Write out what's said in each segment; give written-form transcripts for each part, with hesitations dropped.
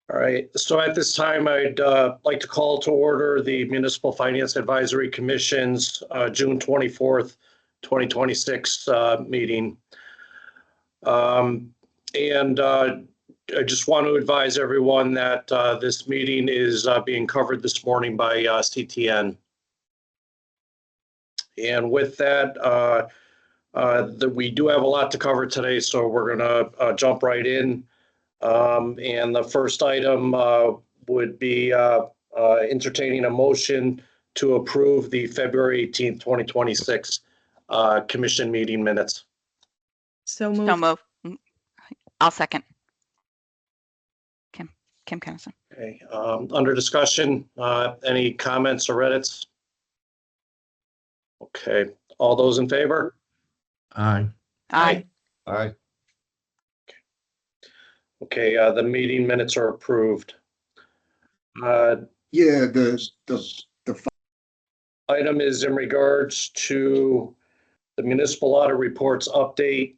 All right, so at this time, I'd like to call to order the Municipal Finance Advisory Commission's June 24th, 2026 meeting. And I just want to advise everyone that this meeting is being covered this morning by CTN. And with that, we do have a lot to cover today, so we're going to jump right in. And the first item would be entertaining a motion to approve the February 18th, 2026 commission meeting minutes. So moved. So move. I'll second. Kim Kennison. Okay. Under discussion, any comments or edits? Okay. All those in favor? Aye. Aye. Aye. Okay. The meeting minutes are approved. Yeah, the item is in regards to the municipal audit reports update.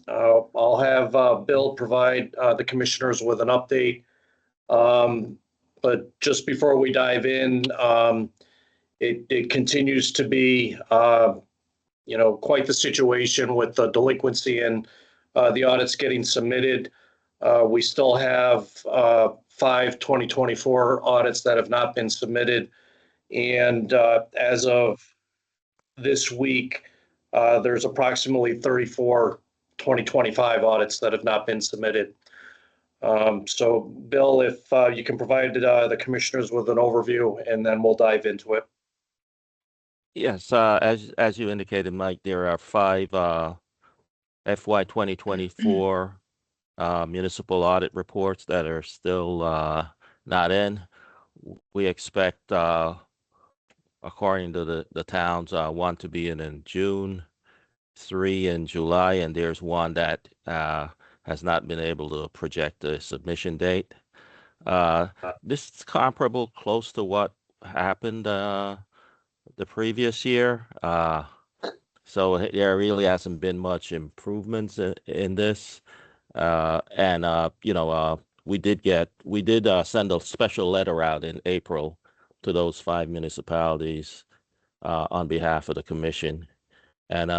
I'll have Bill provide the commissioners with an update. But just before we dive in, it continues to be, quite the situation with the delinquency and the audits getting submitted. We still have 5 2024 audits that have not been submitted. And as of this week, there's approximately 34 2025 audits that have not been submitted. So, Bill, if you can provide the commissioners with an overview, and then we'll dive into it. Yes, as you indicated, Mike, there are 5 FY 2024 municipal audit reports that are still not in. We expect, according to the towns, 1 to be in June, 3 in July, and there's 1 that has not been able to project a submission date. This is comparable, close to what happened the previous year. So there really hasn't been much improvements in this. We did send a special letter out in April to those 5 municipalities on behalf of the commission, and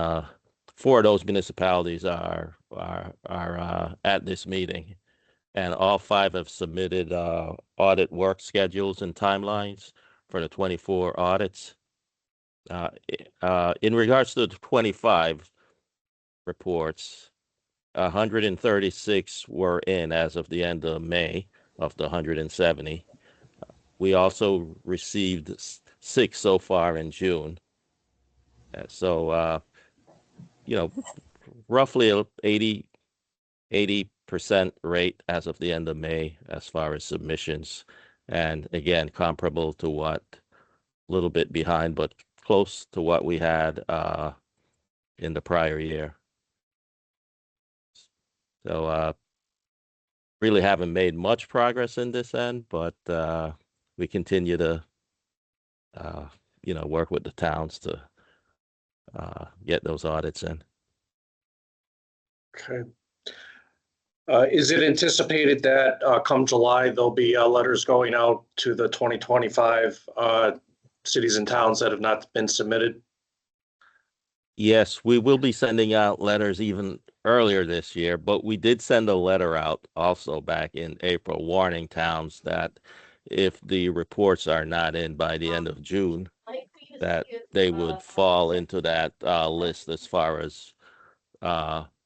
4 of those municipalities are at this meeting, and all 5 have submitted audit work schedules and timelines for the 24 audits. In regards to the 25 reports, 136 were in as of the end of May of the 170. We also received 6 so far in June. So, roughly 80% rate as of the end of May as far as submissions. And again, comparable to what, a little bit behind, but close to what we had in the prior year. So really haven't made much progress in this end, but we continue to work with the towns to get those audits in. Okay. Is it anticipated that come July, there'll be letters going out to the 2025 cities and towns that have not been submitted? Yes, we will be sending out letters even earlier this year, but we did send a letter out also back in April warning towns that if the reports are not in by the end of June, that they would fall into that list as far as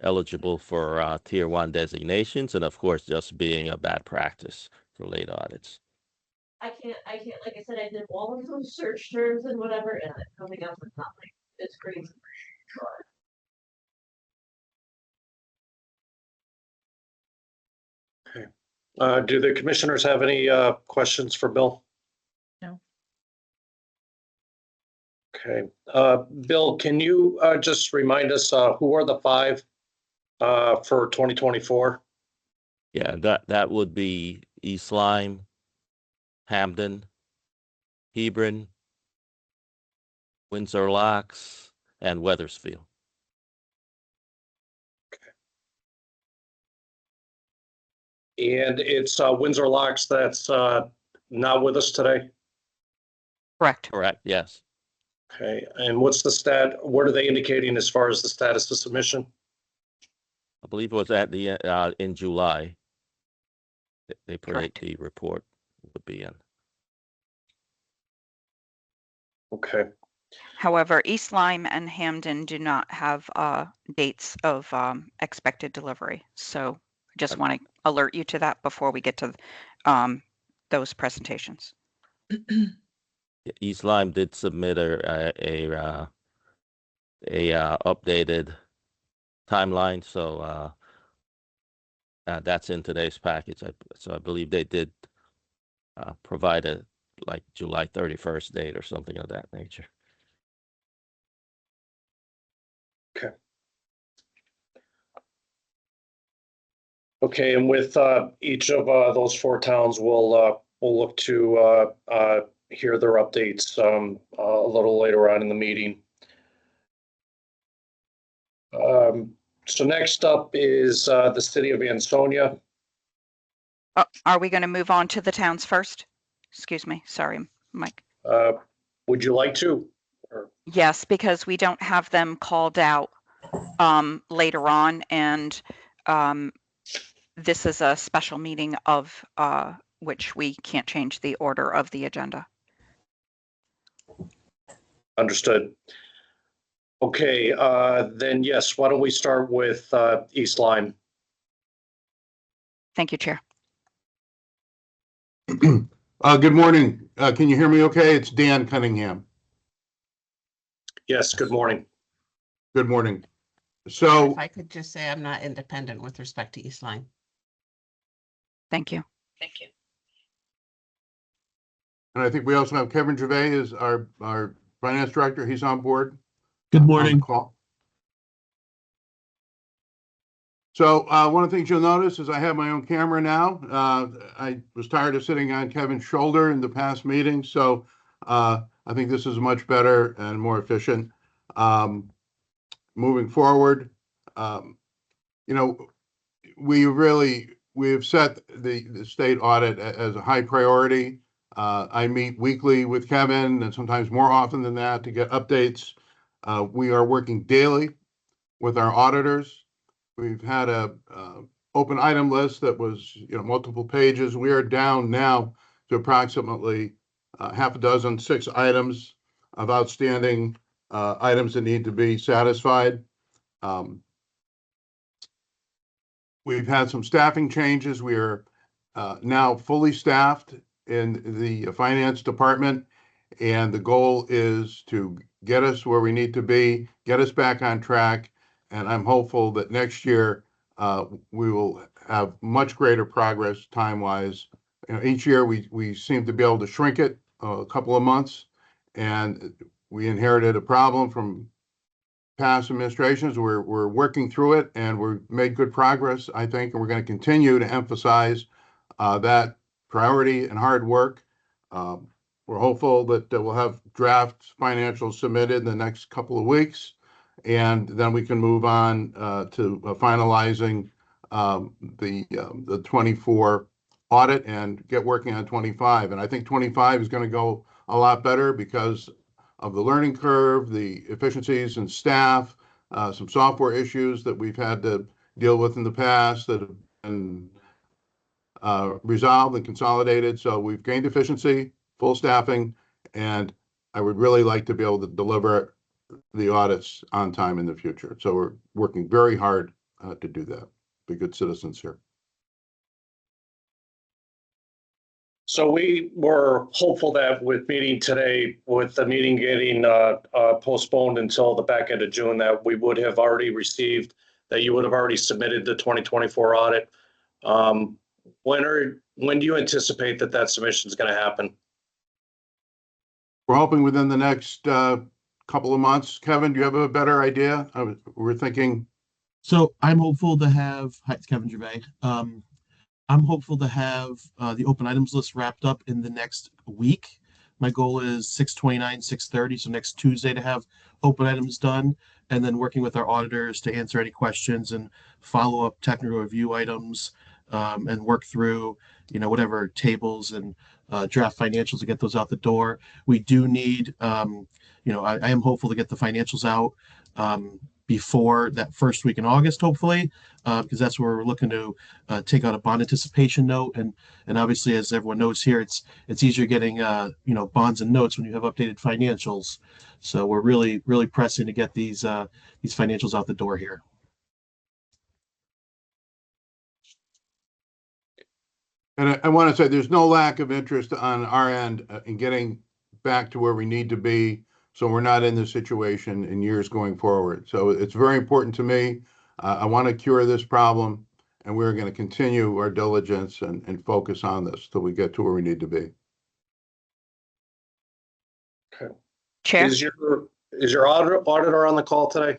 eligible for Tier 1 designations, and of course, just being a bad practice for late audits. I can't, like I said, I did all of those search terms and whatever, and it's coming up with nothing. It's crazy. Okay. Do the commissioners have any questions for Bill? No. Okay. Bill, can you just remind us who are the 5 for 2024? Yeah, that would be East Lyme, Hamden, Hebron, Windsor Locks, and Wethersfield. And it's Windsor Locks that's not with us today. Correct. Correct, yes. Okay, and what's the what are they indicating as far as the status of submission? I believe it was at the, in July. They predict Correct. the report would be in. Okay, However, East Lyme and Hamden do not have dates of expected delivery. So I just want to alert you to that before we get to those presentations. East Lyme did submit a updated timeline, so that's in today's package. So I believe they did provide a like July 31st date or something of that nature. okay, and with each of those four towns, we'll look to hear their updates a little later on in the meeting. So next up is the city of Ansonia. Are we going to move on to the towns first? Excuse me. Sorry, Mike. Would you like to? Or- Yes, because we don't have them called out later on, and this is a special meeting of which we can't change the order of the agenda. Understood. Okay, then yes, why don't we start with East Lyme? Thank you, Chair. Good morning. Can you hear me okay? It's Dan Cunningham. Yes, good morning. Good morning. So, If I could just say I'm not independent with respect to East Lyme. Thank you. Thank you. and I think we also have Kevin Gervais as our finance director. He's on board. Good on the morning. call. So one of the things you'll notice is I have my own camera now. I was tired of sitting on Kevin's shoulder in the past meeting, so I think this is much better and more efficient. Moving forward, you know, we've set the state audit as a high priority. I meet weekly with Kevin and sometimes more often than that to get updates. We are working daily with our auditors. We've had a open item list that was, multiple pages. We are down now to approximately half a dozen, 6 items of outstanding items that need to be satisfied. We've had some staffing changes. We are now fully staffed in the finance department, and the goal is to get us where we need to be, get us back on track. And I'm hopeful that next year we will have much greater progress time-wise. Each year we seem to be able to shrink it a couple of months, and we inherited a problem from past administrations. We're working through it, and we've made good progress, I think, and we're going to continue to emphasize that priority and hard work. We're hopeful that we'll have draft financials submitted in the next couple of weeks, and then we can move on to finalizing the 24 audit and get working on 25. And I think 25 is going to go a lot better because of the learning curve, the efficiencies in staff, some software issues that we've had to deal with in the past that have been resolved and consolidated. So we've gained efficiency, full staffing, and I would really like to be able to deliver the audits on time in the future. So we're working very hard to do that. Be good citizens here. So we were hopeful that with meeting today, with the meeting getting postponed until the back end of June, that we would have already received, that you would have already submitted the 2024 audit. When do you anticipate that submission is going to happen? We're hoping within the next couple of months. Kevin, do you have a better idea? We're thinking. So I'm hopeful to have, hi, it's Kevin Gervais. I'm hopeful to have the open items list wrapped up in the next week. My goal is 6/29, 6/30, so next Tuesday to have open items done, and then working with our auditors to answer any questions and follow up technical review items and work through, whatever tables and draft financials to get those out the door. We do need, I am hopeful to get the financials out before that first week in August, hopefully, because that's where we're looking to take out a bond anticipation note. And obviously, as everyone knows here, it's easier getting bonds and notes when you have updated financials. So we're really, really pressing to get these financials out the door here. And I want to say there's no lack of interest on our end in getting back to where we need to be, so we're not in this situation in years going forward. So it's very important to me. I want to cure this problem, and we're going to continue our diligence and focus on this till we get to where we need to be. Okay. Chair? Is your auditor on the call today?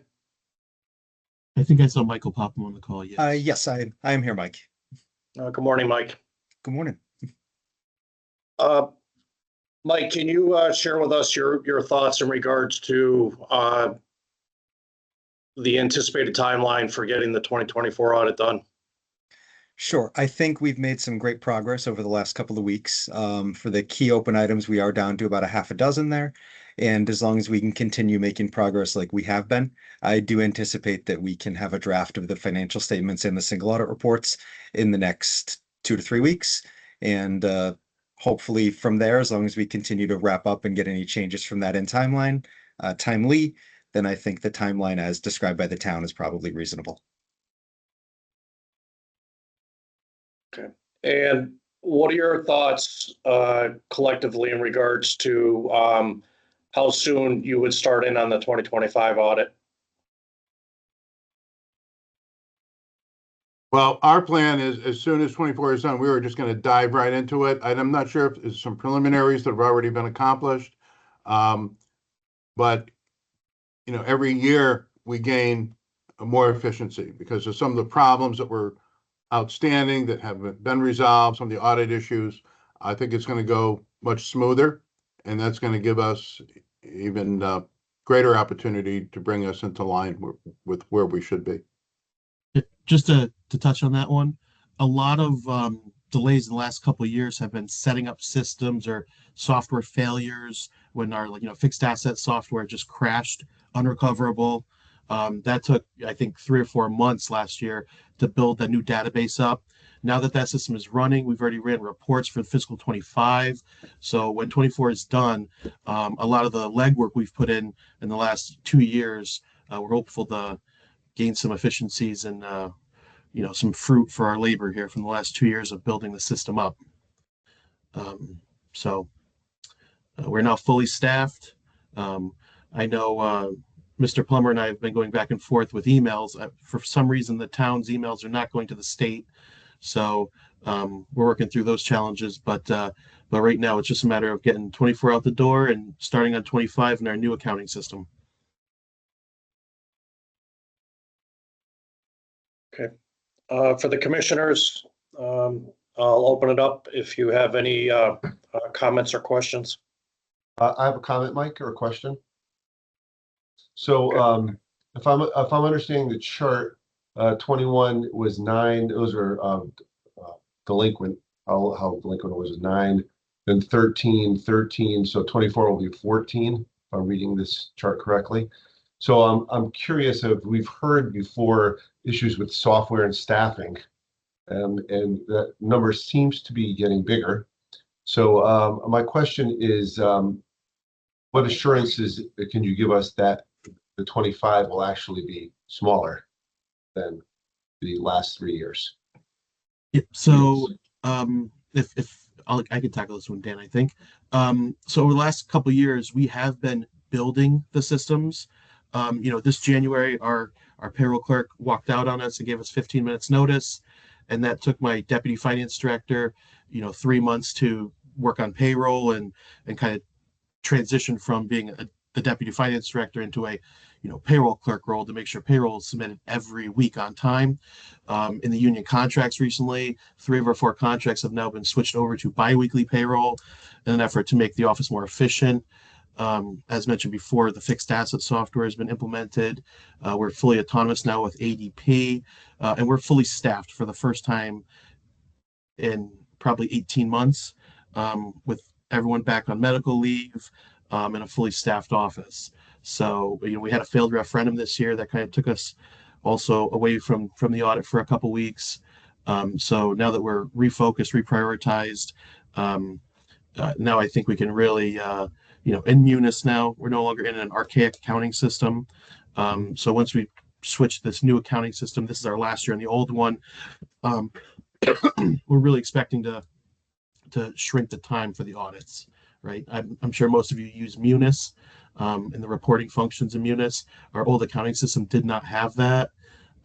I think I saw Michael Popham on the call. Yes. Yes, I am here, Mike. Good morning, Mike. Good morning. Mike, can you share with us your thoughts in regards to the anticipated timeline for getting the 2024 audit done? Sure. I think we've made some great progress over the last couple of weeks. For the key open items, we are down to about a half a dozen there. And as long as we can continue making progress like we have been, I do anticipate that we can have a draft of the financial statements and the single audit reports in the next 2 to 3 weeks. And hopefully from there, as long as we continue to wrap up and get any changes from that in timely, then I think the timeline as described by the town is probably reasonable. Okay. And what are your thoughts collectively in regards to how soon you would start in on the 2025 audit? Well, our plan is as soon as 24 is done, we were just going to dive right into it. I'm not sure if there's some preliminaries that have already been accomplished. But, every year we gain more efficiency because of some of the problems that were outstanding that have been resolved, some of the audit issues. I think it's going to go much smoother, and that's going to give us even greater opportunity to bring us into line with where we should be. Just to touch on that one, a lot of delays in the last couple of years have been setting up systems or software failures when our fixed asset software just crashed, unrecoverable. That took, I think, 3 or 4 months last year to build that new database up. Now that system is running, we've already ran reports for fiscal 25. So when 24 is done, a lot of the legwork we've put in the last 2 years, we're hopeful to gain some efficiencies and some fruit for our labor here from the last 2 years of building the system up. So we're now fully staffed. I know Mr. Plummer and I have been going back and forth with emails. For some reason, the town's emails are not going to the state. So we're working through those challenges. But right now, it's just a matter of getting 24 out the door and starting on 25 in our new accounting system. Okay. For the commissioners, I'll open it up if you have any comments or questions. I have a comment, Mike, or a question. So if I'm understanding the chart, 21 was 9. Those are delinquent. How delinquent it was 9, then 13. So 24 will be 14. If I'm reading this chart correctly. So I'm curious if we've heard before issues with software and staffing, and that number seems to be getting bigger. So my question is, what assurances can you give us that the 25 will actually be smaller than the last 3 years? Yeah, so if I can tackle this one, Dan, I think. So over the last couple of years, we have been building the systems. This January, our payroll clerk walked out on us and gave us 15 minutes notice. And that took my deputy finance director, 3 months to work on payroll and kind of transition from being the deputy finance director into a payroll clerk role to make sure payroll is submitted every week on time. In the union contracts recently, 3 of our 4 contracts have now been switched over to biweekly payroll in an effort to make the office more efficient. As mentioned before, the fixed asset software has been implemented. We're fully autonomous now with ADP, and we're fully staffed for the first time in probably 18 months, with everyone back on medical leave, and a fully staffed office. So, we had a failed referendum this year that kind of took us also away from the audit for a couple weeks. So now that we're refocused, reprioritized, now I think we can really, in Munis now, we're no longer in an archaic accounting system. So once we switch this new accounting system, this is our last year in the old one. We're really expecting to shrink the time for the audits, right? I'm sure most of you use Munis, and the reporting functions in Munis. Our old accounting system did not have that,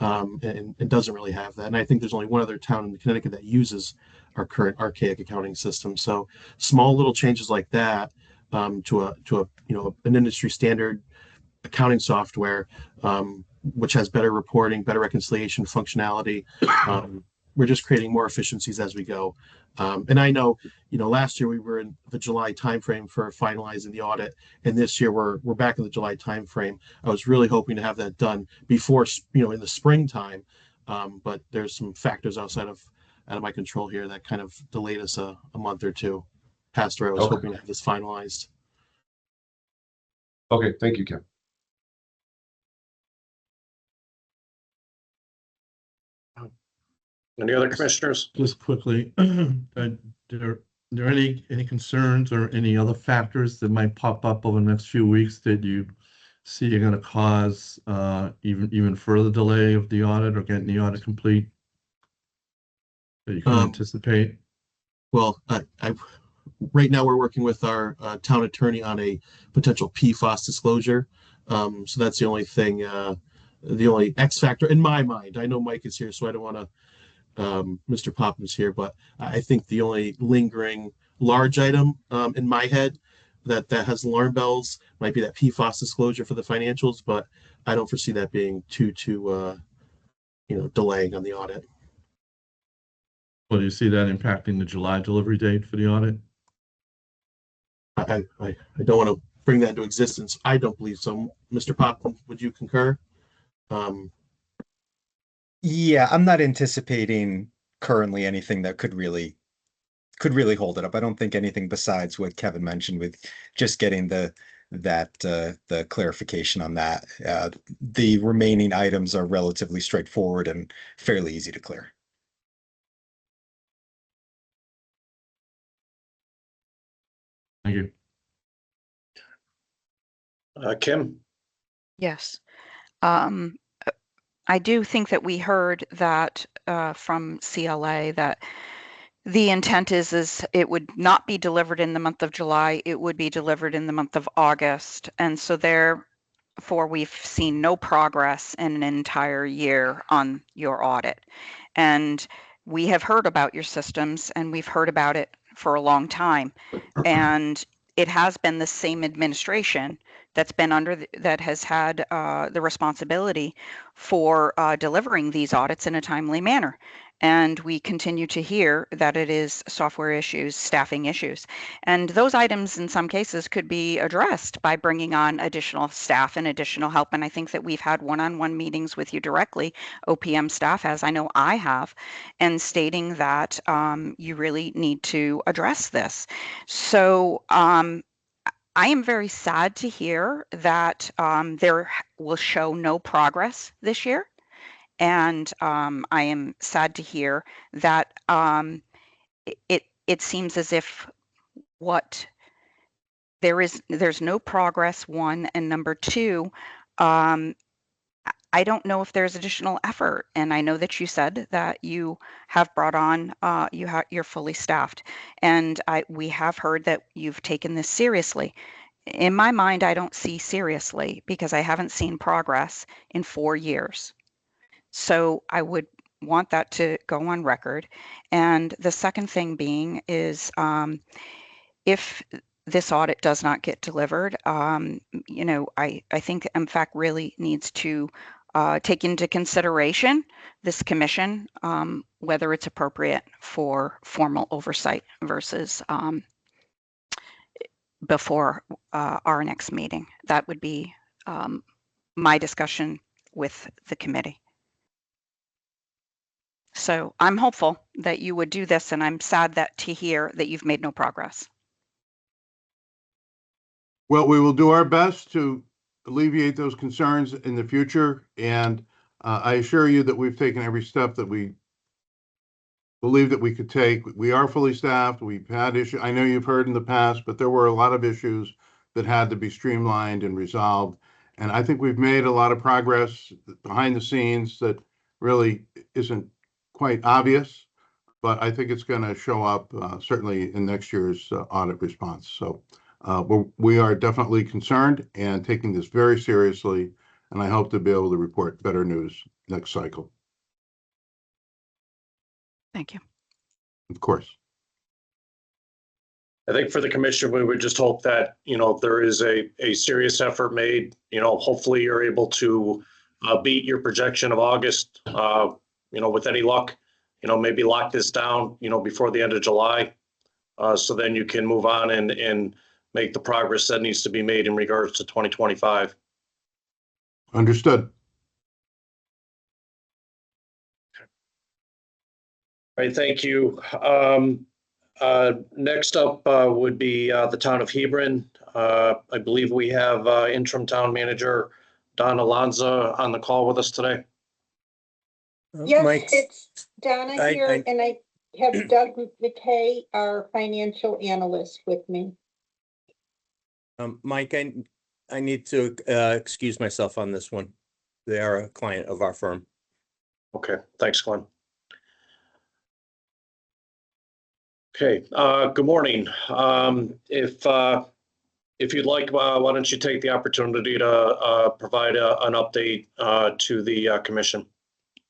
and doesn't really have that. And I think there's only one other town in Connecticut that uses our current archaic accounting system. So small little changes like that, to an industry standard accounting software, which has better reporting, better reconciliation functionality. We're just creating more efficiencies as we go. And I know, last year we were in the July timeframe for finalizing the audit, and this year we're back in the July timeframe. I was really hoping to have that done before, in the springtime, but there's some factors out of my control here that kind of delayed us a month or two past where I was hoping to have this finalized. Okay, thank you, Kim. Any other commissioners? Just quickly, there any concerns or any other factors that might pop up over the next few weeks that you see are going to cause even further delay of the audit or getting the audit complete that you can anticipate? Well, right now we're working with our town attorney on a potential PFAS disclosure. So that's the only thing, the only X factor in my mind. I know Mike is here, so I don't want to, Mr. Poppins here, but I think the only lingering large item in my head that has alarm bells might be that PFAS disclosure for the financials, but I don't foresee that being too delaying on the audit. Well, do you see that impacting the July delivery date for the audit? I don't want to bring that into existence. I don't believe so. Mr. Poppins, would you concur? Yeah, I'm not anticipating currently anything that could really hold it up. I don't think anything besides what Kevin mentioned with just getting the clarification on that. The remaining items are relatively straightforward and fairly easy to clear. Thank you. Kim? Yes. I do think that we heard that from CLA that the intent is it would not be delivered in the month of July, it would be delivered in the month of August. And so therefore we've seen no progress in an entire year on your audit. And we have heard about your systems and we've heard about it for a long time. And it has been the same administration that's been that has had the responsibility for delivering these audits in a timely manner. And we continue to hear that it is software issues, staffing issues. And those items in some cases could be addressed by bringing on additional staff and additional help. And I think that we've had one-on-one meetings with you directly, OPM staff, as I know I have, and stating that you really need to address this. So I am very sad to hear that there will show no progress this year. And I am sad to hear that it seems as if there's no progress, one, and number two, I don't know if there's additional effort. And I know that you said that you have brought on, you're fully staffed, and we have heard that you've taken this seriously. In my mind, I don't see seriously because I haven't seen progress in 4 years. So I would want that to go on record. And the second thing being is if this audit does not get delivered, I think MFAC really needs to take into consideration this commission, whether it's appropriate for formal oversight versus before our next meeting. That would be my discussion with the committee. So I'm hopeful that you would do this, and I'm sad to hear that you've made no progress. Well, we will do our best to alleviate those concerns in the future, and I assure you that we've taken every step that we believe that we could take. We are fully staffed. We've had issues. I know you've heard in the past, but there were a lot of issues that had to be streamlined and resolved. And I think we've made a lot of progress behind the scenes that really isn't quite obvious, but I think it's going to show up certainly in next year's audit response. So we are definitely concerned and taking this very seriously, and I hope to be able to report better news next cycle. Thank you. Of course. I think for the commission, we would just hope that, there is a serious effort made, hopefully you're able to beat your projection of August, with any luck, maybe lock this down, before the end of July. So then you can move on and make the progress that needs to be made in regards to 2025. Understood. All right, thank you. Next up would be the town of Hebron. I believe we have interim town manager Don Alonso on the call with us today. Yes, Mike, it's Donna I- here, I- and I have Doug McKay, our financial analyst, with me. Mike, I need to excuse myself on this one. They are a client of our firm. Okay, thanks, Glenn. Okay, good morning. If you'd like, why don't you take the opportunity to provide an update to the commission?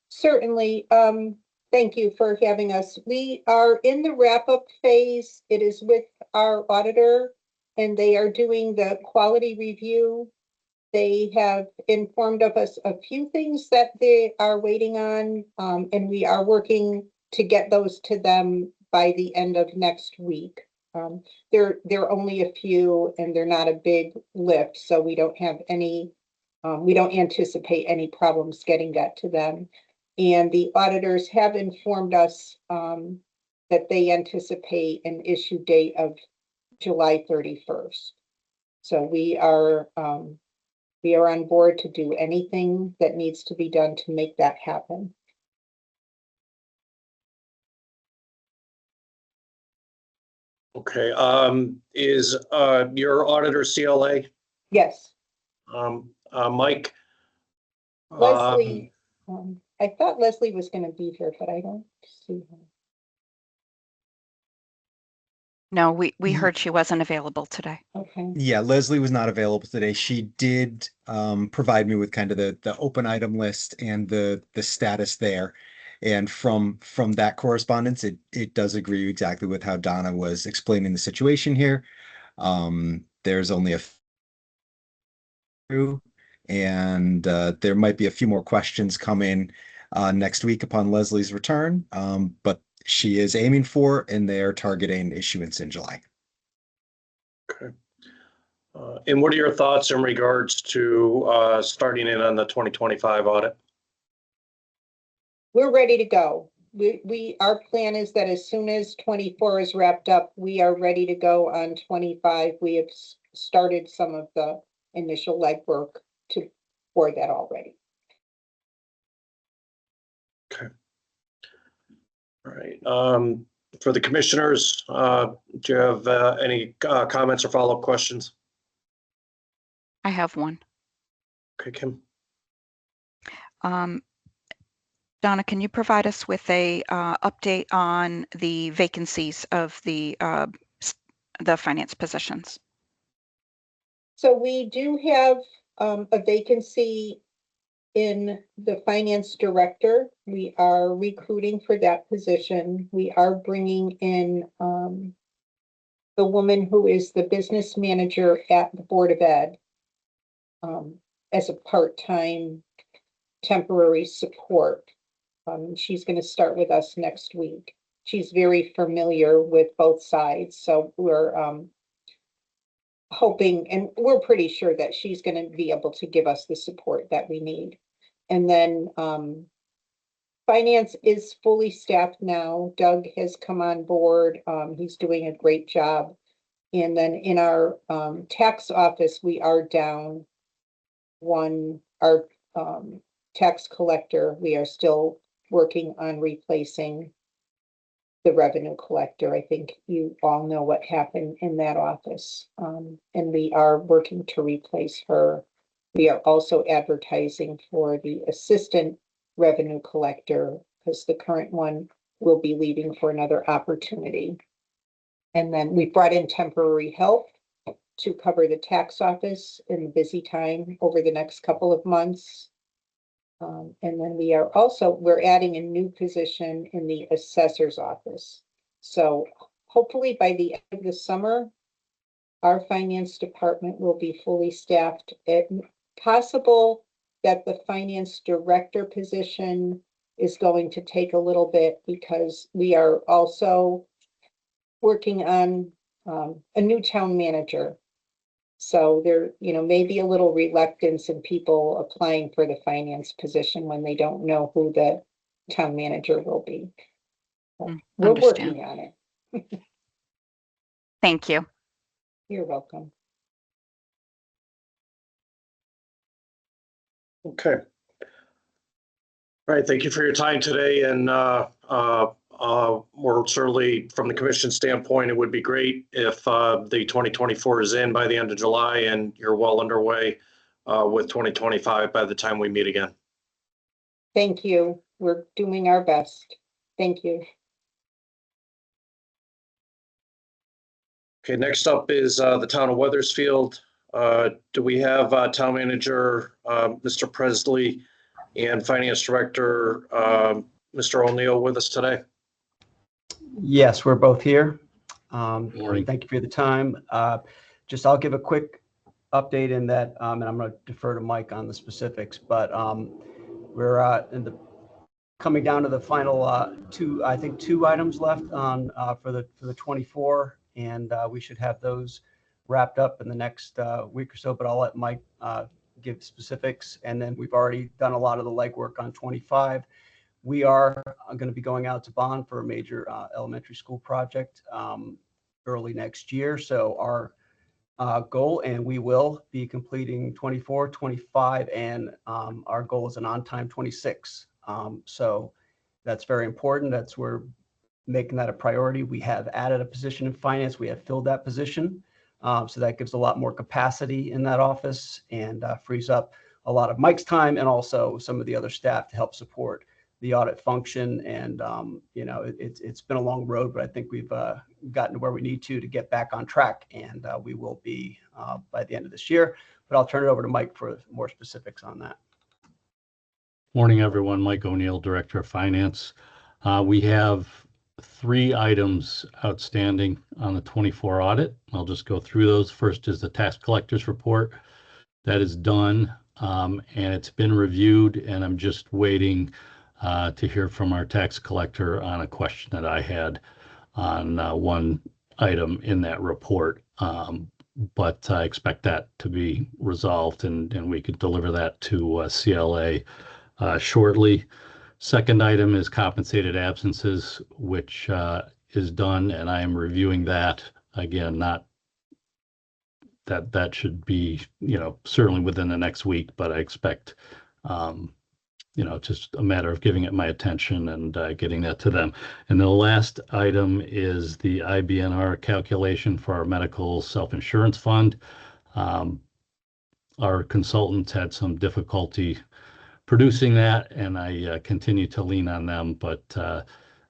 Certainly. Thank you for having us. We are in the wrap-up phase. It is with our auditor, and they are doing the quality review. They have informed of us a few things that they are waiting on, and we are working to get those to them by the end of next week. They're only a few, and they're not a big lift, so we don't have any, we don't anticipate any problems getting that to them. And the auditors have informed us that they anticipate an issue date of July 31st. So we are on board to do anything that needs to be done to make that happen. Okay, is your auditor CLA? Yes, Mike? Leslie. I thought Leslie was going to be here, but I don't see her. No, we heard she wasn't available today. Okay. Yeah, Leslie was not available today. She did provide me with kind of the open item list and the status there. And from that correspondence, it does agree exactly with how Donna was explaining the situation here. There's only a few, and there might be a few more questions coming next week upon Leslie's return. But she is aiming for, and they are targeting issuance in July. Okay. And what are your thoughts in regards to starting in on the 2025 audit? We're ready to go. Our plan is that as soon as 24 is wrapped up, we are ready to go on 25. We have started some of the initial legwork for that already. Okay. All right. For the commissioners, do you have any comments or follow-up questions? I have one. Okay, Kim. Donna, can you provide us with a update on the vacancies of the finance positions? So we do have a vacancy in the finance director. We are recruiting for that position. We are bringing in the woman who is the business manager at the Board of Ed as a part-time temporary support. She's going to start with us next week. She's very familiar with both sides, so we're hoping, and we're pretty sure that she's going to be able to give us the support that we need. And then finance is fully staffed now. Doug has come on board. He's doing a great job. And then in our tax office, we are down our tax collector. We are still working on replacing the revenue collector. I think you all know what happened in that office. And we are working to replace her. We are also advertising for the assistant revenue collector because the current one will be leaving for another opportunity. And then we brought in temporary help to cover the tax office in the busy time over the next couple of months. And then we're adding a new position in the assessor's office. So hopefully by the end of the summer, our finance department will be fully staffed. It's possible that the finance director position is going to take a little bit because we are also working on a new town manager. So there, may be a little reluctance in people applying for the finance position when they don't know who the town manager will be. We're Understand. working on it. Thank you. You're welcome. Okay. All right, thank you for your time today, and we're certainly, from the commission standpoint, it would be great if the 2024 is in by the end of July and you're well underway with 2025 by the time we meet again. Thank you. We're doing our best. Thank you. Okay, next up is the town of Weathersfield. Do we have town manager, Mr. Presley, and finance director, Mr. O'Neill with us today? Yes, we're both here. Morning. Thank you for the time. I'll give a quick update in that, and I'm going to defer to Mike on the specifics, but we're coming down to the final two items left on for the 24, and we should have those wrapped up in the next week or so, but I'll let Mike give specifics. And then we've already done a lot of the legwork on 25. We are going to be going out to bond for a major elementary school project early next year. So our goal, and we will be completing 24, 25, and our goal is an on-time 26. So that's very important. We're making that a priority. We have added a position in finance. We have filled that position. So that gives a lot more capacity in that office and frees up a lot of Mike's time and also some of the other staff to help support the audit function. And, it's been a long road, but I think we've gotten to where we need to get back on track. And we will be by the end of this year. But I'll turn it over to Mike for more specifics on that. Morning, everyone. Mike O'Neill, Director of Finance. We have 3 items outstanding on the 24 audit. I'll just go through those. First is the tax collector's report. That is done, and it's been reviewed, and I'm just waiting to hear from our tax collector on a question that I had on one item in that report. But I expect that to be resolved, and we could deliver that to CLA shortly. Second item is compensated absences, which is done, and I am reviewing that. Again, not that should be, certainly within the next week, but I expect, just a matter of giving it my attention and getting that to them. And the last item is the IBNR calculation for our medical self-insurance fund. Our consultants had some difficulty producing that, and I continue to lean on them, but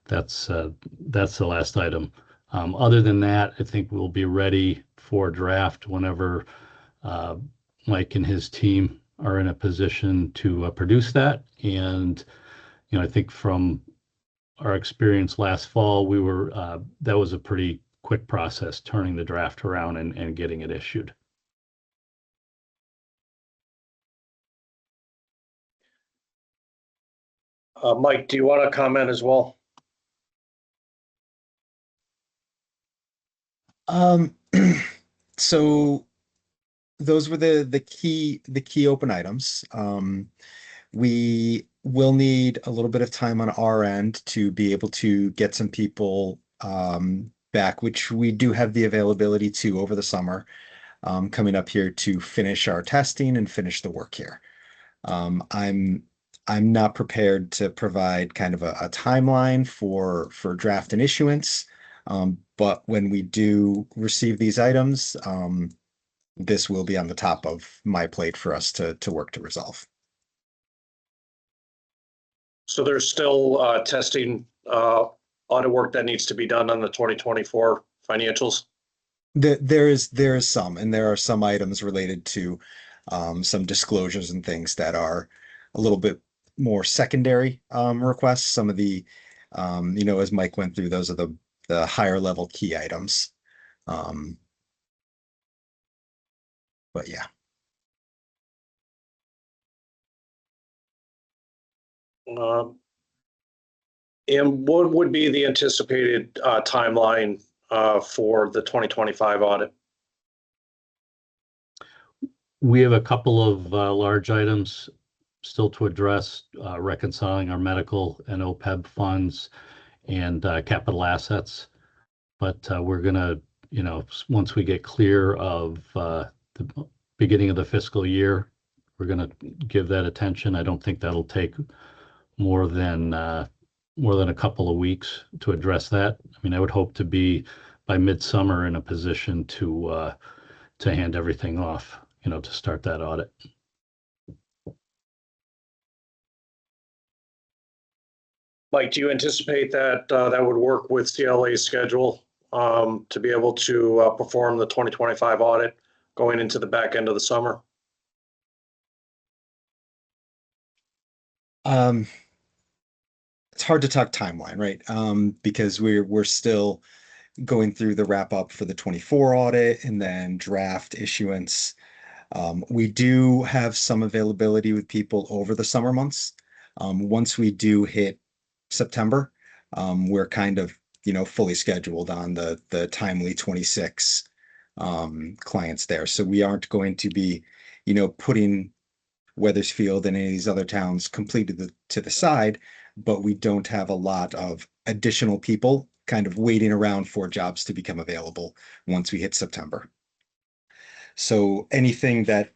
that's the last item. Other than that, I think we'll be ready for draft whenever Mike and his team are in a position to produce that. And I think from our experience last fall, that was a pretty quick process, turning the draft around and getting it issued. Mike, do you want to comment as well? So those were the key open items. We will need a little bit of time on our end to be able to get some people back, which we do have the availability to over the summer, coming up here to finish our testing and finish the work here. I'm not prepared to provide kind of a timeline for draft and issuance. But when we do receive these items, this will be on the top of my plate for us to work to resolve. So there's still testing audit work that needs to be done on the 2024 financials? There is some, and there are some items related to some disclosures and things that are a little bit more secondary requests. Some of the, as Mike went through, those are the higher level key items. But yeah. And what would be the anticipated timeline for the 2025 audit? We have a couple of large items still to address, reconciling our medical and OPEB funds and capital assets. But we're going to, once we get clear of the beginning of the fiscal year, we're going to give that attention. I don't think that'll take more than a couple of weeks to address that. I mean, I would hope to be by midsummer in a position to hand everything off, to start that audit. Mike, do you anticipate that that would work with CLA's schedule to be able to perform the 2025 audit going into the back end of the summer? It's hard to talk timeline, right? Because we're still going through the wrap up for the 24 audit and then draft issuance. We do have some availability with people over the summer months. Once we do hit September, we're kind of, fully scheduled on the timely 26 clients there. So we aren't going to be, putting Weathersfield and any of these other towns completely to the side, but we don't have a lot of additional people kind of waiting around for jobs to become available once we hit September. So anything that,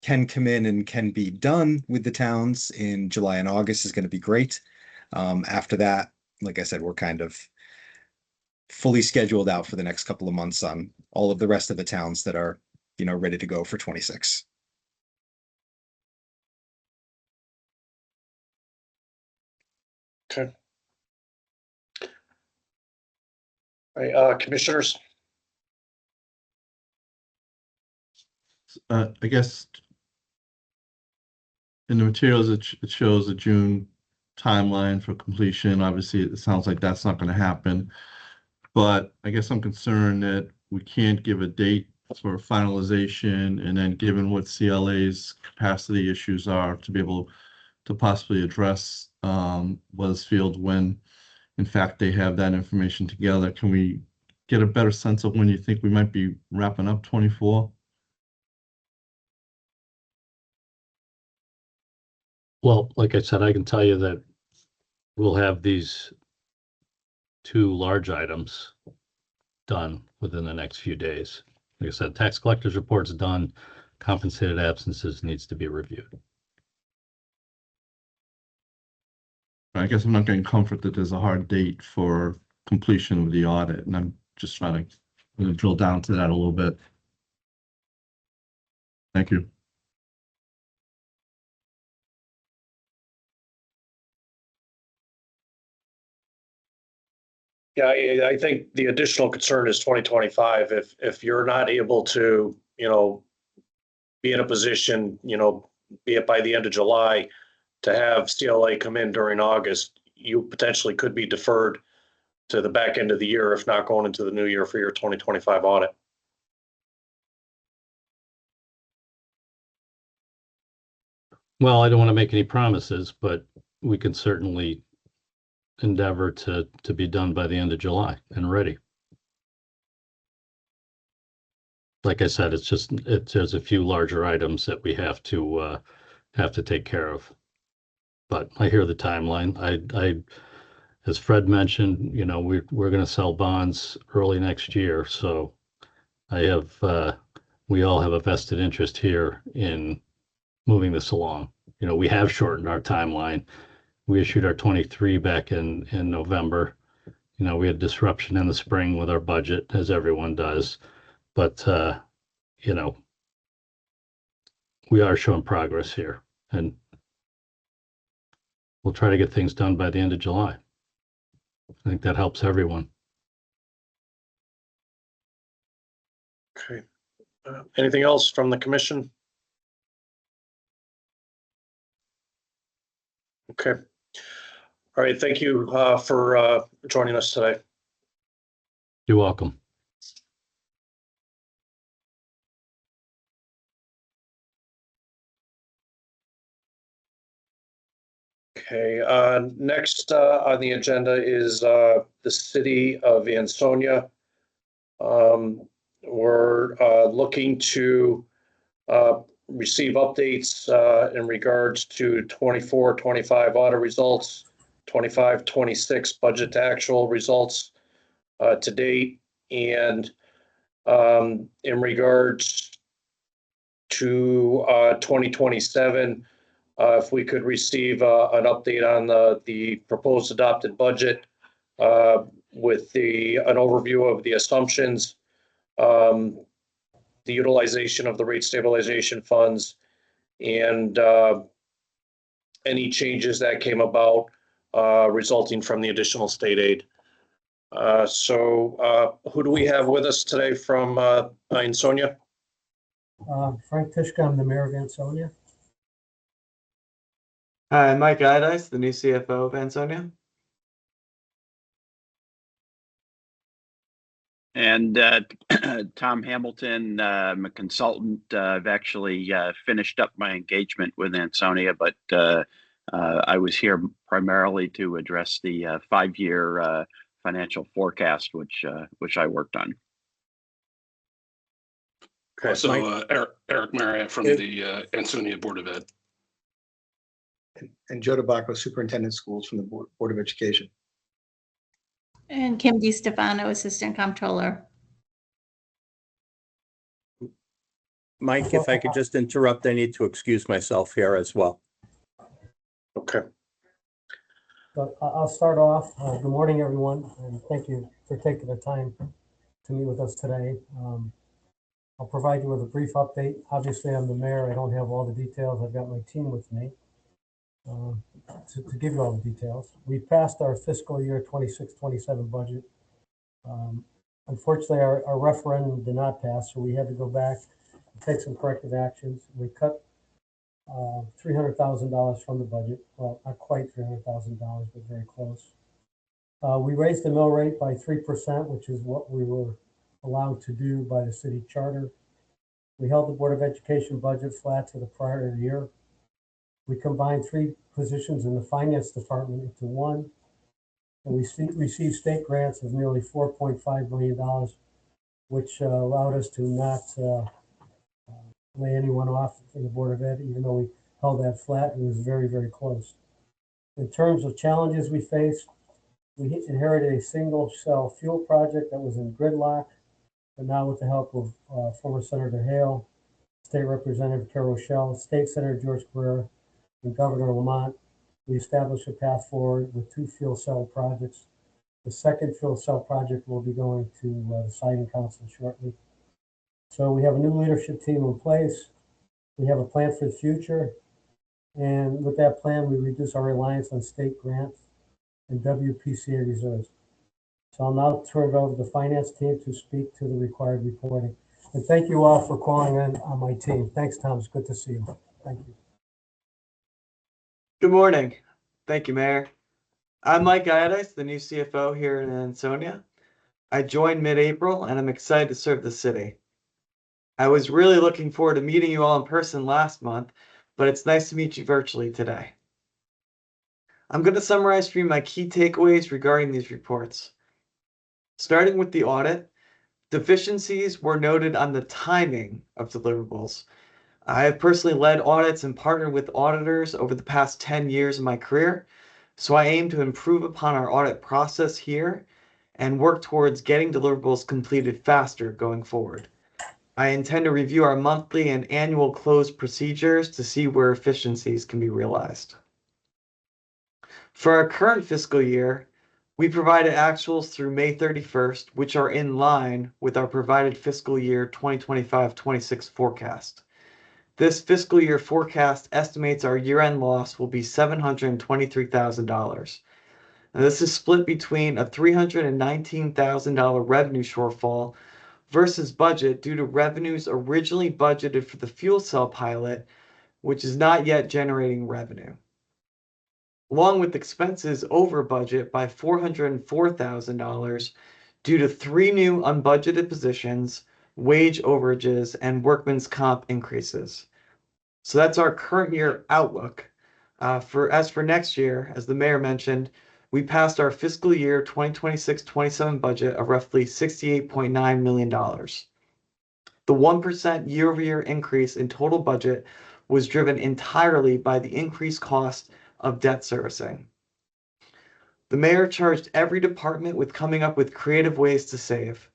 can come in and can be done with the towns in July and August is going to be great. After that, like I said, we're kind of fully scheduled out for the next couple of months on all of the rest of the towns that are, ready to go for 26. Okay. All right, commissioners. I guess in the materials, it shows a June timeline for completion. Obviously, it sounds like that's not going to happen. But I guess I'm concerned that we can't give a date for finalization, and then given what CLA's capacity issues are, to be able to possibly address Weathersfield when, in fact, they have that information together. Can we get a better sense of when you think we might be wrapping up 24? Well, like I said, I can tell you that we'll have these two large items done within the next few days. Like I said, tax collector's report's done. Compensated absences needs to be reviewed. I guess I'm not getting comfort that there's a hard date for completion of the audit, and I'm just trying to drill down to that a little bit. Thank you. Yeah, I think the additional concern is 2025. If you're not able to, be in a position, be it by the end of July, to have CLA come in during August, you potentially could be deferred to the back end of the year, if not going into the new year for your 2025 audit. Well, I don't want to make any promises, but we can certainly endeavor to be done by the end of July and ready. Like I said, there's a few larger items that we have to have to take care of. But I hear the timeline. As Fred mentioned, you know, we're going to sell bonds early next year. So we all have a vested interest here in moving this along. You know, we have shortened our timeline. We issued our 23 back in November. You know, we had disruption in the spring with our budget, as everyone does. But, you know, we are showing progress here. And we'll try to get things done by the end of July. I think that helps everyone. Okay. Anything else from the commission? Okay. All right. Thank you for joining us today. You're welcome. Okay. Next on the agenda is the city of Ansonia. We're looking to receive updates in regards to 24-25 audit results, 25-26 budget to actual results to date, and in regards to 2027, if we could receive an update on the proposed adopted budget with an overview of the assumptions, the utilization of the rate stabilization funds, and any changes that came about resulting from the additional state aid. So who do we have with us today from Ansonia? Frank Tishka, I'm the mayor of Ansonia. Hi, Mike Idice, the new CFO of Ansonia. And Tom Hamilton, I'm a consultant. I've actually finished up my engagement with Ansonia, but I was here primarily to address the 5-year financial forecast, which I worked on. Okay, so Eric Marriott from the Ansonia Board of Ed. And Joe DeBacco, Superintendent Schools from the Board of Education. And Kim DiStefano, Assistant Comptroller. Mike, if I could just interrupt, I need to excuse myself here as well. Okay. So I'll start off. Good morning, everyone, and thank you for taking the time to meet with us today. I'll provide you with a brief update. Obviously, I'm the mayor. I don't have all the details. I've got my team with me to give you all the details. We passed our fiscal year 26-27 budget. Unfortunately, our referendum did not pass, so we had to go back and take some corrective actions. We cut $300,000 from the budget. Well, not quite $300,000, but very close. We raised the mill rate by 3%, which is what we were allowed to do by the city charter. We held the Board of Education budget flat to the prior year. We combined 3 positions in the finance department into one, and we received state grants of nearly $4.5 million, which allowed us to not lay anyone off in the Board of Ed, even though we held that flat. It was very, very close. In terms of challenges we faced, we inherited a single cell fuel project that was in gridlock, but now with the help of former Senator Hale, State Representative Carol Rochelle, State Senator George Carrera, and Governor Lamont, we established a path forward with 2 fuel cell projects. The second fuel cell project will be going to the Siting Council shortly. So we have a new leadership team in place. We have a plan for the future. And with that plan, we reduce our reliance on state grants and WPCA reserves. So I'll now turn it over to the finance team to speak to the required reporting. And thank you all for calling in on my team. Thanks, Tom. It's good to see you. Thank you. Good morning. Thank you, Mayor. I'm Mike Idice, the new CFO here in Ansonia. I joined mid-April and I'm excited to serve the city. I was really looking forward to meeting you all in person last month, but it's nice to meet you virtually today. I'm going to summarize for you my key takeaways regarding these reports. Starting with the audit, deficiencies were noted on the timing of deliverables, I have personally led audits and partnered with auditors over the past 10 years of my career, so I aim to improve upon our audit process here and work towards getting deliverables completed faster going forward. I intend to review our monthly and annual close procedures to see where efficiencies can be realized. For our current fiscal year, we provided actuals through May 31st, which are in line with our provided fiscal year 2025-26 forecast. This fiscal year forecast estimates our year-end loss will be $723,000. Now, this is split between a $319,000 revenue shortfall versus budget due to revenues originally budgeted for the fuel cell pilot, which is not yet generating revenue, along with expenses over budget by $404,000 due to 3 new unbudgeted positions, wage overages, and workman's comp increases. So that's our current year outlook. As for next year, as the mayor mentioned, we passed our fiscal year 2026-27 budget of roughly $68.9 million. The 1% year-over-year increase in total budget was driven entirely by the increased cost of debt servicing. The mayor charged every department with coming up with creative ways to save.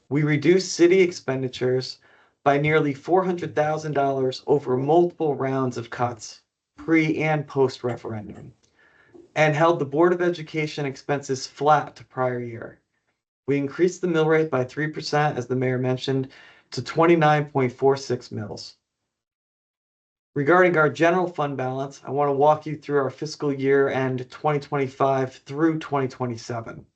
We reduced city expenditures by nearly $400,000 over multiple rounds of cuts, pre and post referendum, and held the Board of Education expenses flat to prior year. We increased the mill rate by 3%, as the mayor mentioned, to 29.46 mills. Regarding our general fund balance, I want to walk you through our fiscal year end 2025 through 2027.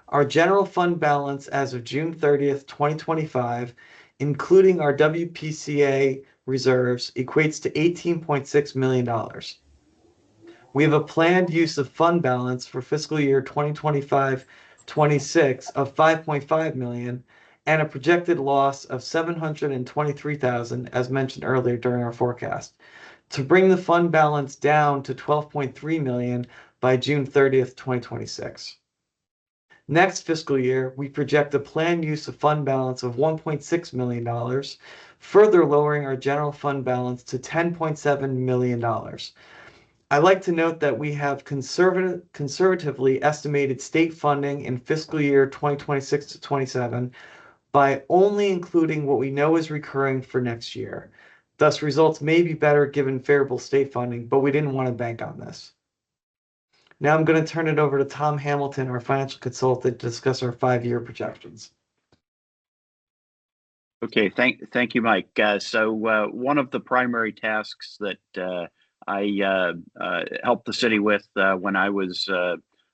Our general fund balance as of June 30th, 2025, including our WPCA reserves, equates to $18.6 million. We have a planned use of fund balance for fiscal year 2025-26 of $5.5 million and a projected loss of $723,000, as mentioned earlier during our forecast, to bring the fund balance down to $12.3 million by June 30th, 2026. Next fiscal year, we project a planned use of fund balance of $1.6 million, further lowering our general fund balance to $10.7 million. I'd like to note that we have conservatively estimated state funding in fiscal year 2026 to 27 by only including what we know is recurring for next year. Thus, results may be better given favorable state funding, but we didn't want to bank on this. Now I'm going to turn it over to Tom Hamilton, our financial consultant, to discuss our 5-year projections. Okay, thank you, Mike. So one of the primary tasks that I helped the city with when I was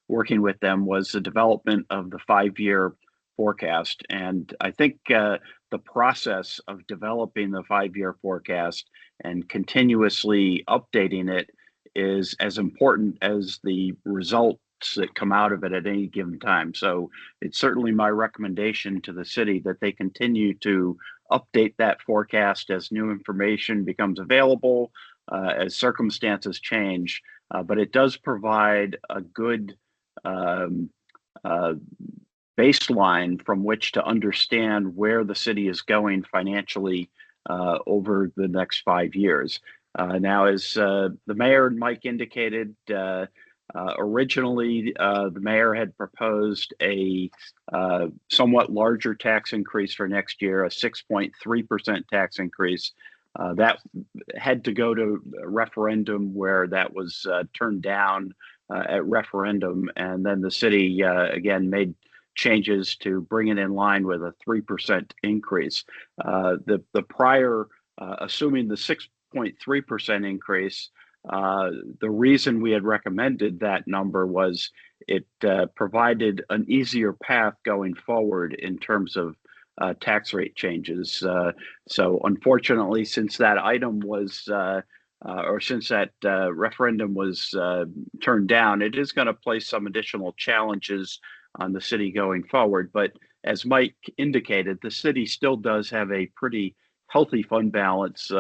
working with them was the development of the 5-year forecast. And I think the process of developing the 5-year forecast and continuously updating it is as important as the results that come out of it at any given time. So it's certainly my recommendation to the city that they continue to update that forecast as new information becomes available, as circumstances change. But it does provide a good baseline from which to understand where the city is going financially over the next 5 years. Now, as the mayor and Mike indicated, originally the mayor had proposed a somewhat larger tax increase for next year, a 6.3% tax increase. That had to go to a referendum where that was turned down at referendum. And then the city again made changes to bring it in line with a 3% increase. The prior, assuming the 6.3% increase, the reason we had recommended that number was it provided an easier path going forward in terms of tax rate changes. So unfortunately, since that item was, or since that referendum was turned down, it is going to place some additional challenges on the city going forward. But as Mike indicated, the city still does have a pretty healthy fund balance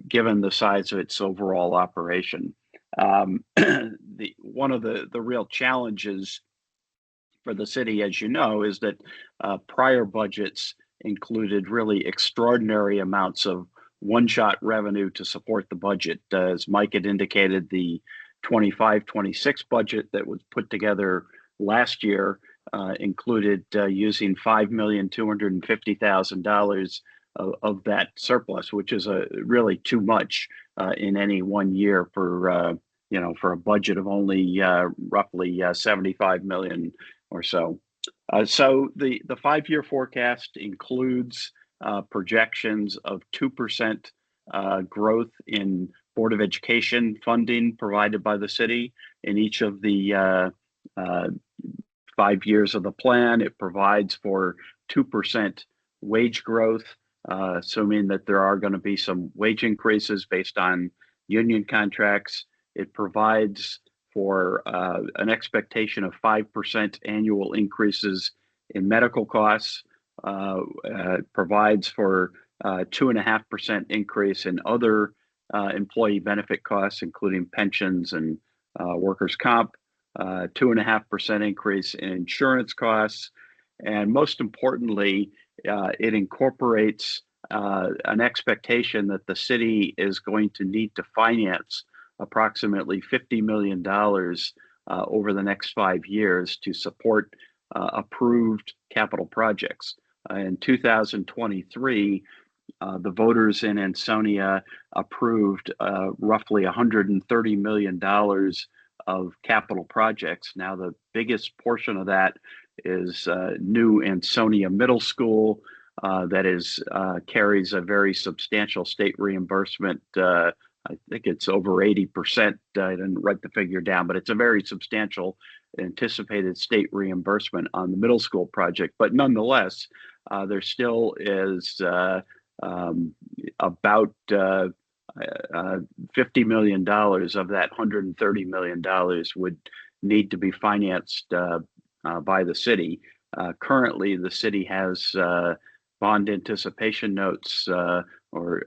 given the size of its overall operation. One of the real challenges for the city, as you know, is that prior budgets included really extraordinary amounts of one-shot revenue to support the budget. As Mike had indicated, the 25-26 budget that was put together last year included using $5,250,000 of that surplus, which is really too much in any one year for for a budget of only roughly 75 million or so. So the 5-year forecast includes projections of 2% growth in Board of Education funding provided by the city in each of the 5 years of the plan. It provides for 2% wage growth, assuming that there are going to be some wage increases based on union contracts. It provides for an expectation of 5% annual increases in medical costs. Provides for 2.5% increase in other employee benefit costs, including pensions and workers' comp. 2.5% increase in insurance costs, and most importantly, it incorporates an expectation that the city is going to need to finance approximately $50 million over the next 5 years to support approved capital projects. In 2023, the voters in Ansonia approved roughly $130 million of capital projects. Now, the biggest portion of that is new Ansonia Middle School that carries a very substantial state reimbursement. I think it's over 80%. I didn't write the figure down, but it's a very substantial anticipated state reimbursement on the middle school project. But nonetheless, there still is about $50 million of that $130 million would need to be financed by the city. Currently, the city has bond anticipation notes or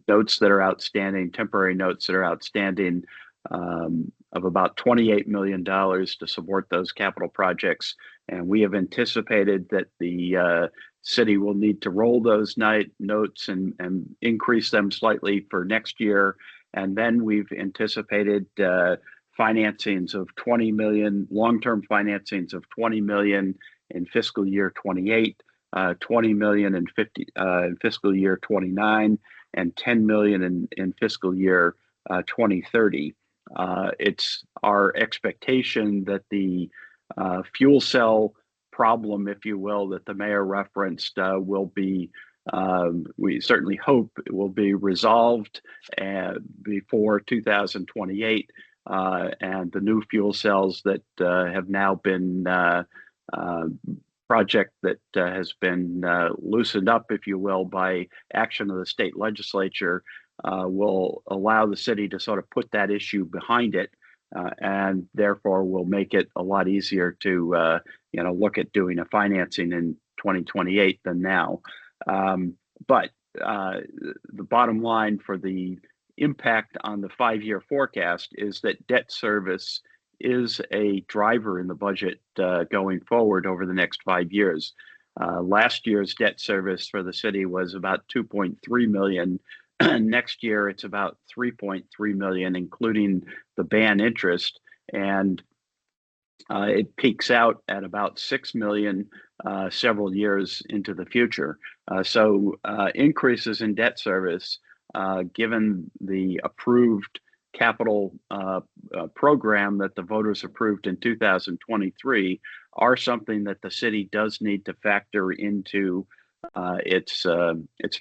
notes that are outstanding, temporary notes that are outstanding of about $28 million to support those capital projects. And we have anticipated that the city will need to roll those notes and increase them slightly for next year. And then we've anticipated financings of 20 million, long-term financings of 20 million in fiscal year 28, 20 million in fiscal year 29, and 10 million in fiscal year 2030. It's our expectation that the fuel cell problem, if you will, that the mayor referenced will be, we certainly hope it will be resolved before 2028. And the new fuel cells that have now been project that has been loosened up, if you will, by action of the state legislature will allow the city to sort of put that issue behind it, and therefore will make it a lot easier to look at doing a financing in 2028 than now. But the bottom line for the impact on the 5-year forecast is that debt service is a driver in the budget going forward over the next 5 years. Last year's debt service for the city was about 2.3 million. Next year, it's about 3.3 million, including the ban interest. And it peaks out at about 6 million several years into the future. So increases in debt service, given the approved capital program that the voters approved in 2023, are something that the city does need to factor into its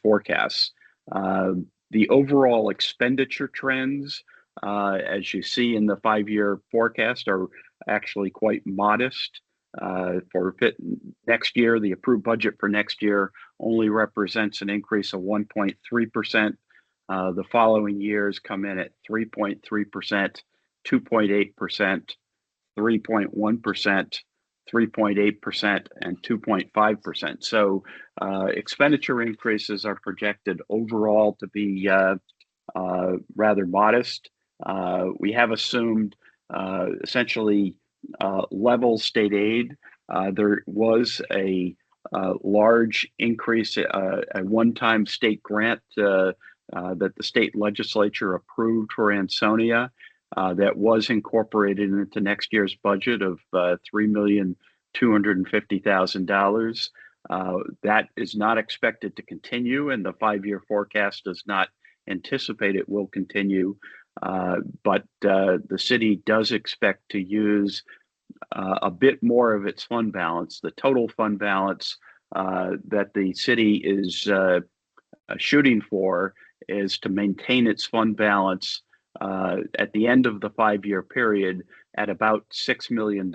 forecasts. The overall expenditure trends, as you see in the 5-year forecast, are actually quite modest. For next year, the approved budget for next year only represents an increase of 1.3%. The following years come in at 3.3%, 2.8%, 3.1%, 3.8%, and 2.5%. So expenditure increases are projected overall to be rather modest. We have assumed essentially level state aid. There was a large increase, a one-time state grant that the state legislature approved for Ansonia that was incorporated into next year's budget of $3,250,000. That is not expected to continue, and the 5-year forecast does not anticipate it will continue. But the city does expect to use a bit more of its fund balance. The total fund balance that the city is shooting for is to maintain its fund balance at the end of the 5-year period at about $6 million,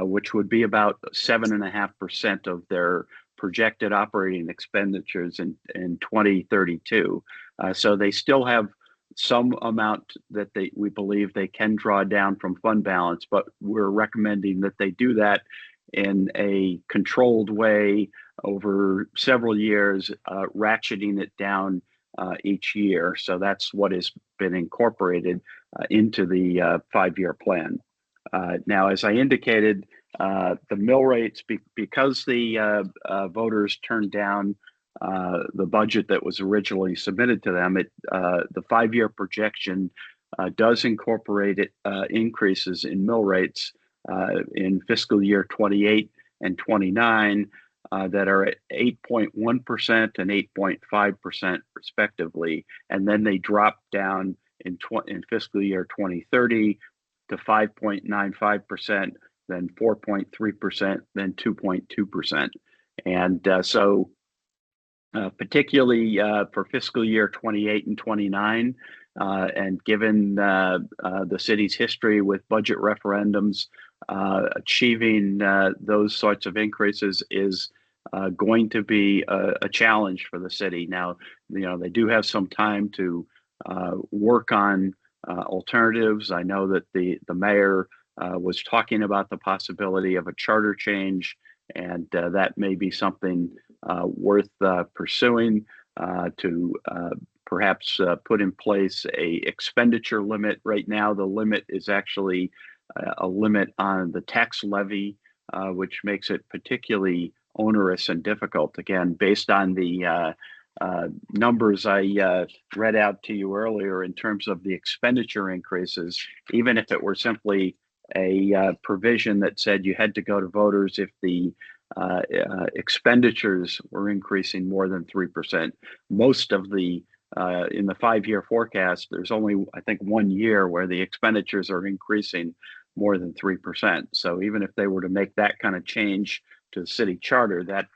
which would be about 7.5% of their projected operating expenditures in 2032. So they still have some amount that we believe they can draw down from fund balance, but we're recommending that they do that in a controlled way over several years, ratcheting it down each year. So that's what has been incorporated into the 5-year plan. Now, as I indicated, the mill rates, because the voters turned down the budget that was originally submitted to them, the 5-year projection does incorporate increases in mill rates in fiscal year 28 and 29 that are at 8.1% and 8.5% respectively, and then they drop down in fiscal year 2030 to 5.95%, then 4.3%, then 2.2%, and so. Particularly for fiscal year 28 and 29, and given the city's history with budget referendums, achieving those sorts of increases is going to be a challenge for the city. Now, they do have some time to work on alternatives. I know that the mayor was talking about the possibility of a charter change, and that may be something worth pursuing to perhaps put in place a expenditure limit. Right now, the limit is actually a limit on the tax levy, which makes it particularly onerous and difficult. Again, based on the numbers I read out to you earlier in terms of the expenditure increases, even if it were simply a provision that said you had to go to voters if the expenditures were increasing more than 3%. Most of the in the 5-year forecast, there's only, I think, 1 year where the expenditures are increasing more than 3%. So even if they were to make that kind of change to the city charter, that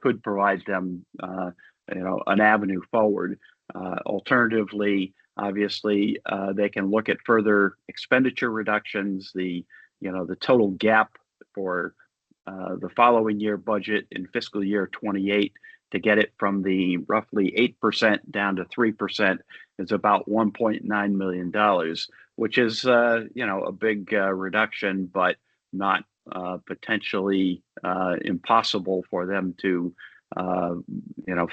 could provide them an avenue forward. Alternatively, obviously, they can look at further expenditure reductions. The total gap for the following year budget in fiscal year 28 to get it from the roughly 8% down to 3% is about $1.9 million, which is a big reduction, but not potentially impossible for them to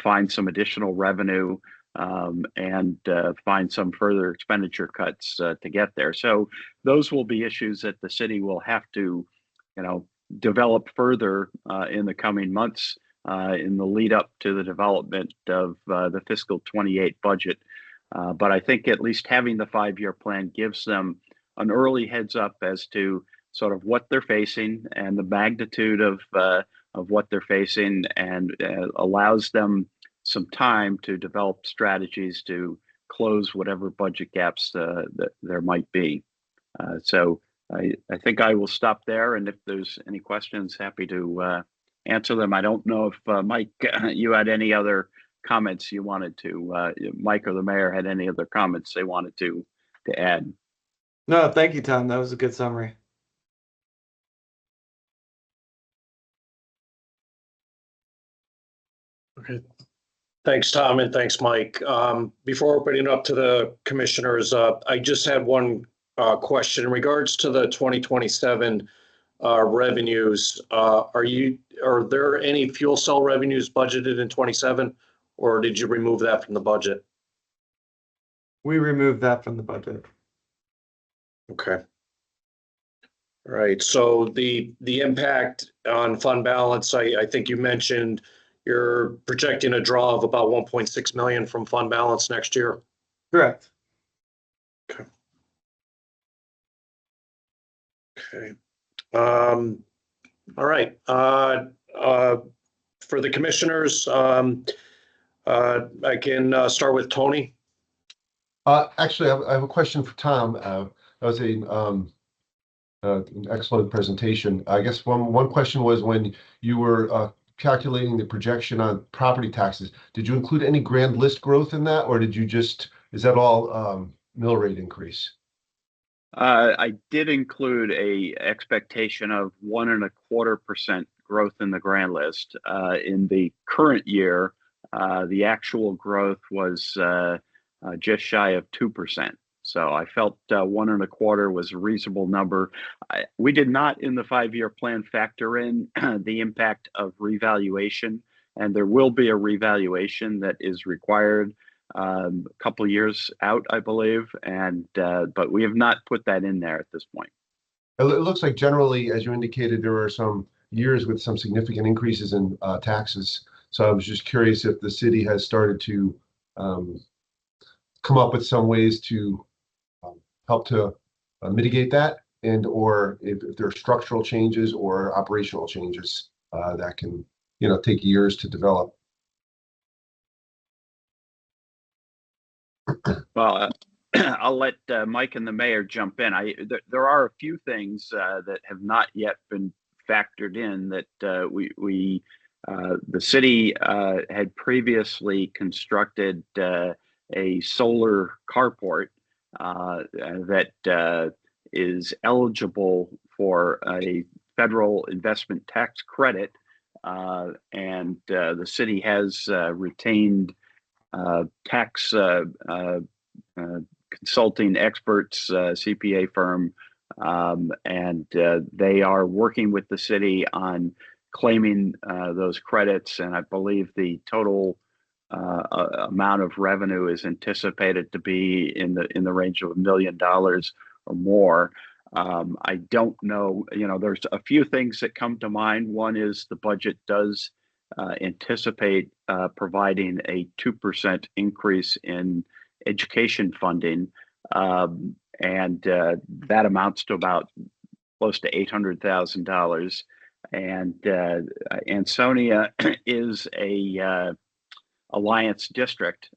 find some additional revenue and find some further expenditure cuts to get there. So those will be issues that the city will have to develop further in the coming months in the lead up to the development of the fiscal 28 budget. But I think at least having the 5-year plan gives them an early heads up as to sort of what they're facing and the magnitude of what they're facing, and allows them some time to develop strategies to close whatever budget gaps that there might be. So I think I will stop there, and if there's any questions, happy to answer them. I don't know if Mike, you had any other comments you wanted to, Mike or the mayor had any other comments they wanted to add. No, thank you, Tom. That was a good summary. Okay. Thanks, Tom, and thanks, Mike. Before opening up to the commissioners, I just had one question in regards to the 2027 revenues. Are there any fuel cell revenues budgeted in 27, or did you remove that from the budget? We removed that from the budget. Okay. All right. So the impact on fund balance, I think you mentioned you're projecting a draw of about 1.6 million from fund balance next year. Correct. Okay. All right. For the commissioners, I can start with Tony. Actually, I have a question for Tom. That was an excellent presentation. I guess one question was when you were calculating the projection on property taxes, did you include any grand list growth in that, or did you just, is that all mill rate increase? I did include a expectation of 1.25% growth in the grand list. In the current year, the actual growth was just shy of 2%. So I felt 1.25 was a reasonable number. We did not in the 5-year plan factor in the impact of revaluation, and there will be a revaluation that is required a couple years out, I believe, and but we have not put that in there at this point. It looks like generally, as you indicated, there were some years with some significant increases in taxes. So I was just curious if the city has started to come up with some ways to help to mitigate that, and or if there are structural changes or operational changes that can, take years to develop. Well, I'll let Mike and the mayor jump in. There are a few things that have not yet been factored in that the city had previously constructed a solar carport that is eligible for a federal investment tax credit, and the city has retained tax consulting experts, CPA firm, and they are working with the city on claiming those credits. And I believe the total amount of revenue is anticipated to be in the range of $1 million or more. I don't know, there's a few things that come to mind. One is the budget does anticipate providing a 2% increase in education funding, and that amounts to about close to $800,000. And Ansonia is a alliance district,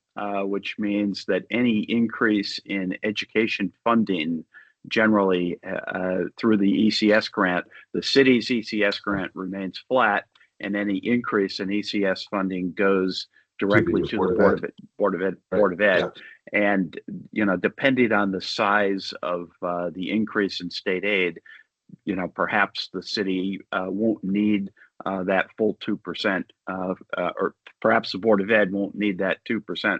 which means that any increase in education funding generally through the ECS grant, the city's ECS grant remains flat, and any increase in ECS funding goes directly to the Board of Ed. Yeah. And, depending on the size of the increase in state aid, perhaps the city won't need that full 2%, or perhaps the Board of Ed won't need that 2%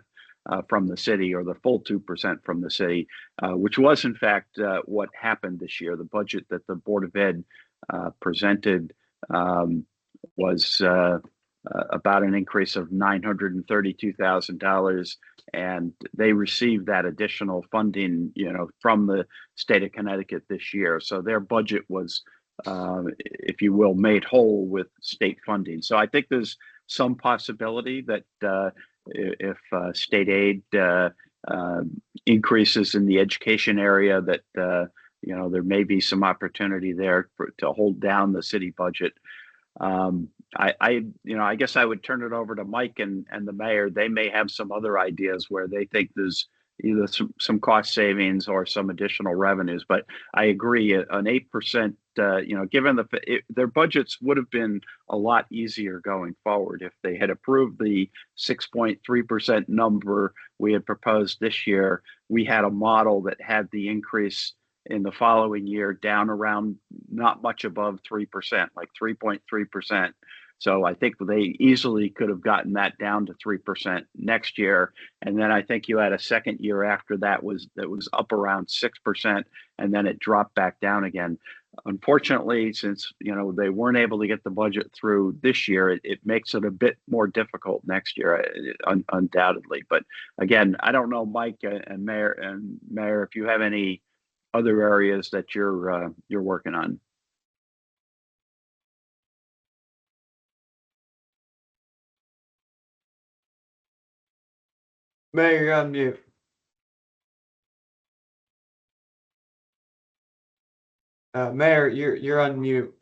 from the city, or the full 2% from the city, which was in fact what happened this year. The budget that the Board of Ed presented was about an increase of $932,000, and they received that additional funding, from the state of Connecticut this year. So their budget was, if you will, made whole with state funding. So I think there's some possibility that if state aid increases in the education area, that there may be some opportunity there to hold down the city budget. I guess I would turn it over to Mike and the mayor. They may have some other ideas where they think there's either some cost savings or some additional revenues. But I agree, an 8%, given their budgets would have been a lot easier going forward if they had approved the 6.3% number we had proposed this year. We had a model that had the increase in the following year down around not much above 3%, like 3.3%. So I think they easily could have gotten that down to 3% next year. And then I think you had a second year after that was up around 6%, and then it dropped back down again. Unfortunately, since they weren't able to get the budget through this year, it makes it a bit more difficult next year, undoubtedly. But again, I don't know, Mike and Mayor, if you have any other areas that you're working on. Mayor, you're on mute. Mayor, you're on mute.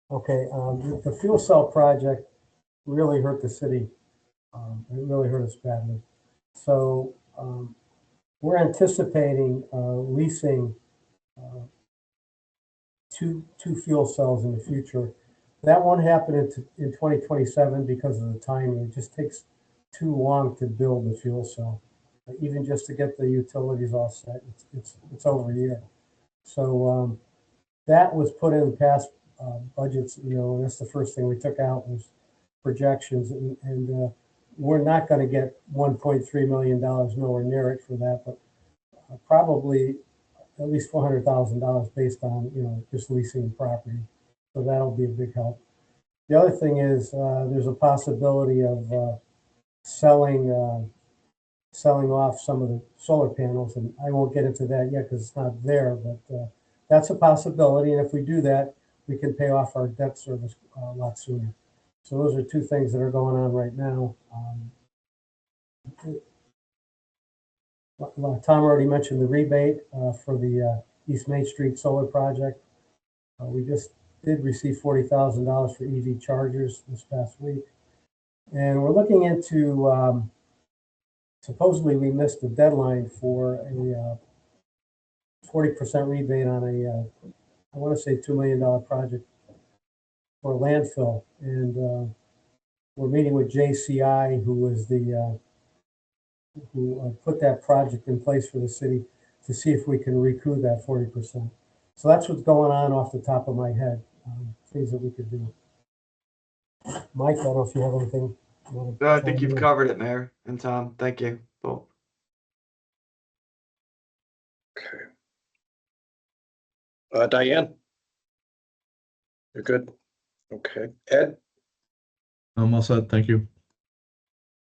Okay, the fuel cell project really hurt the city. It really hurt us badly. So we're anticipating leasing two fuel cells in the future. That won't happen in 2027 because of the timing. It just takes too long to build the fuel cell. Even just to get the utilities all set, it's over a year. So that was put in past budgets, and that's the first thing we took out was projections, and we're not going to get $1.3 million, nowhere near it for that, but probably at least $400,000 based on just leasing the property. So that'll be a big help. The other thing is there's a possibility of selling off some of the solar panels, and I won't get into that yet because it's not there, but that's a possibility. And if we do that, we can pay off our debt service a lot sooner. So those are two things that are going on right now. Tom already mentioned the rebate for the East Main Street solar project. We just did receive $40,000 for EV chargers this past week. And we're looking into, supposedly we missed the deadline for a 40% rebate on I want to say $2 million project for a landfill. And we're meeting with JCI, who was who put that project in place for the city, to see if we can recoup that 40%. So that's what's going on off the top of my head, things that we could do. Mike, I don't know if you have anything. No, I think you've covered it, Mayor and Tom. Thank you both. Okay. Diane? You're good? Okay. Ed? I'm all set. Thank you.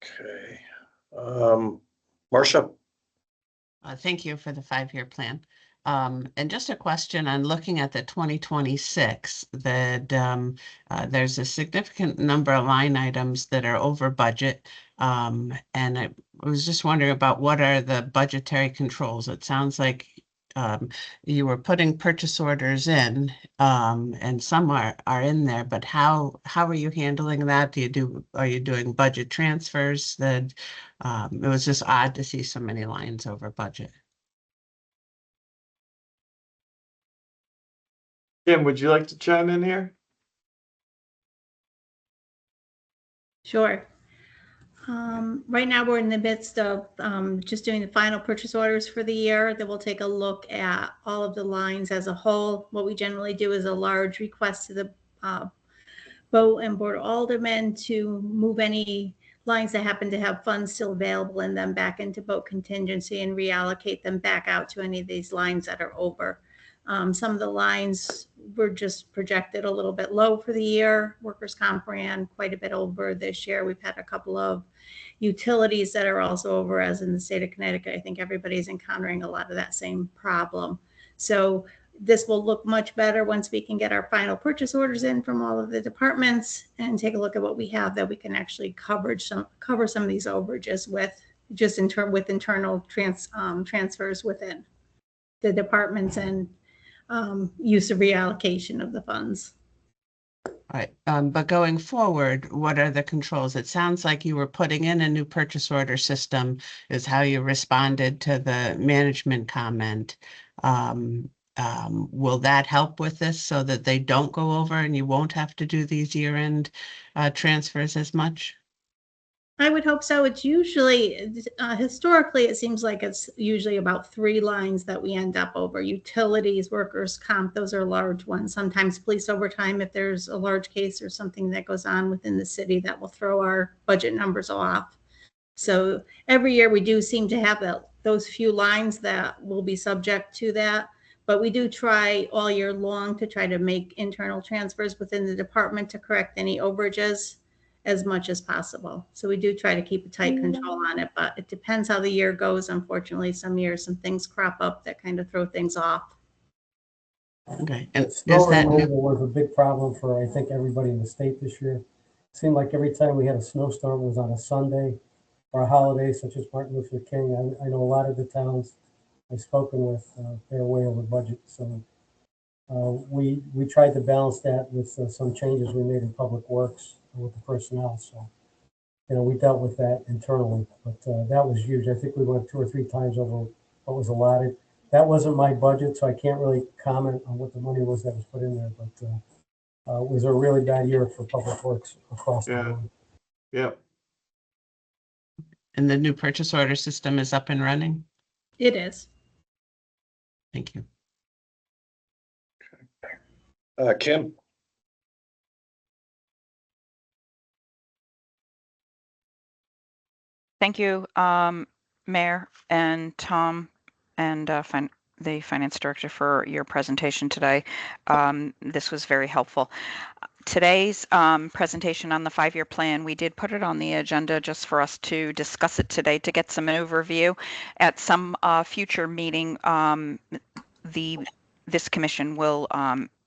Okay. Marcia? Thank you for the 5-year plan. And just a question on looking at the 2026, that there's a significant number of line items that are over budget. And I was just wondering about what are the budgetary controls? It sounds like you were putting purchase orders in, and some are in there, but how are you handling that? Are you doing budget transfers? That it was just odd to see so many lines over budget. Kim, would you like to chime in here? Sure. Right now, we're in the midst of just doing the final purchase orders for the year. Then we'll take a look at all of the lines as a whole. What we generally do is a large request to the Boat and Board of Aldermen to move any lines that happen to have funds still available in them back into boat contingency and reallocate them back out to any of these lines that are over. Some of the lines were just projected a little bit low for the year. Workers' comp ran quite a bit over this year. We've had a couple of utilities that are also over, as in the state of Connecticut. I think everybody's encountering a lot of that same problem. So this will look much better once we can get our final purchase orders in from all of the departments and take a look at what we have that we can actually cover some of these overages with, just with internal transfers within the departments and use of reallocation of the funds. All right, but going forward, what are the controls? It sounds like you were putting in a new purchase order system is how you responded to the management comment. Will that help with this so that they don't go over and you won't have to do these year-end transfers as much? I would hope so. It's usually, historically, it seems like it's usually about 3 lines that we end up over. Utilities, workers' comp, those are large ones. Sometimes police overtime, if there's a large case or something that goes on within the city, that will throw our budget numbers off. So every year we do seem to have those few lines that will be subject to that. But we do try all year long to try to make internal transfers within the department to correct any overages as much as possible. So we do try to keep a tight control on it, but it depends how the year goes. Unfortunately, some years, some things crop up that kind of throw things off. Okay. And snow removal was a big problem for, I think, everybody in the state this year. seemed like every time we had a snowstorm it was on a Sunday or a holiday such as Martin Luther King. I know a lot of the towns I've spoken with, they're way over budget. So we tried to balance that with some changes we made in public works with the personnel. So, we dealt with that internally, but that was huge. I think we went 2 or 3 times over what was allotted. That wasn't my budget, so I can't really comment on what the money was that was put in there, but it was a really bad year for public works across the board. Yeah. And the new purchase order system is up and running? It is. Thank you. Kim? Thank you, Mayor and Tom and the Finance Director for your presentation today. This was very helpful. Today's presentation on the 5-year plan, we did put it on the agenda just for us to discuss it today to get some overview. At some future meeting, this commission will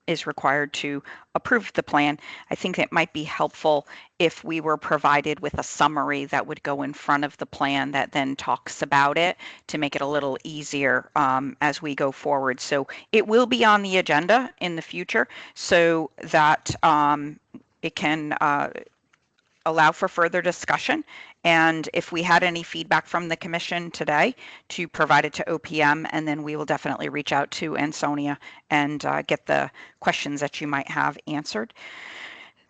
is required to approve the plan. I think it might be helpful if we were provided with a summary that would go in front of the plan that then talks about it to make it a little easier as we go forward. So it will be on the agenda in the future so that it can allow for further discussion. And if we had any feedback from the commission today, to provide it to OPM, and then we will definitely reach out to Ansonia and get the questions that you might have answered.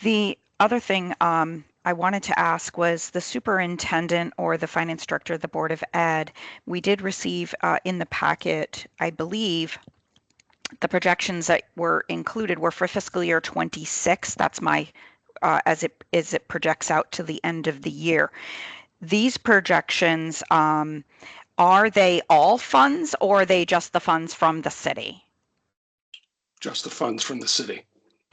The other thing I wanted to ask was the superintendent or the finance director of the Board of Ed. We did receive in the packet, I believe, the projections that were included were for fiscal year 26. That's my as it projects out to the end of the year. These projections, are they all funds or are they just the funds from the city? Just the funds from the city.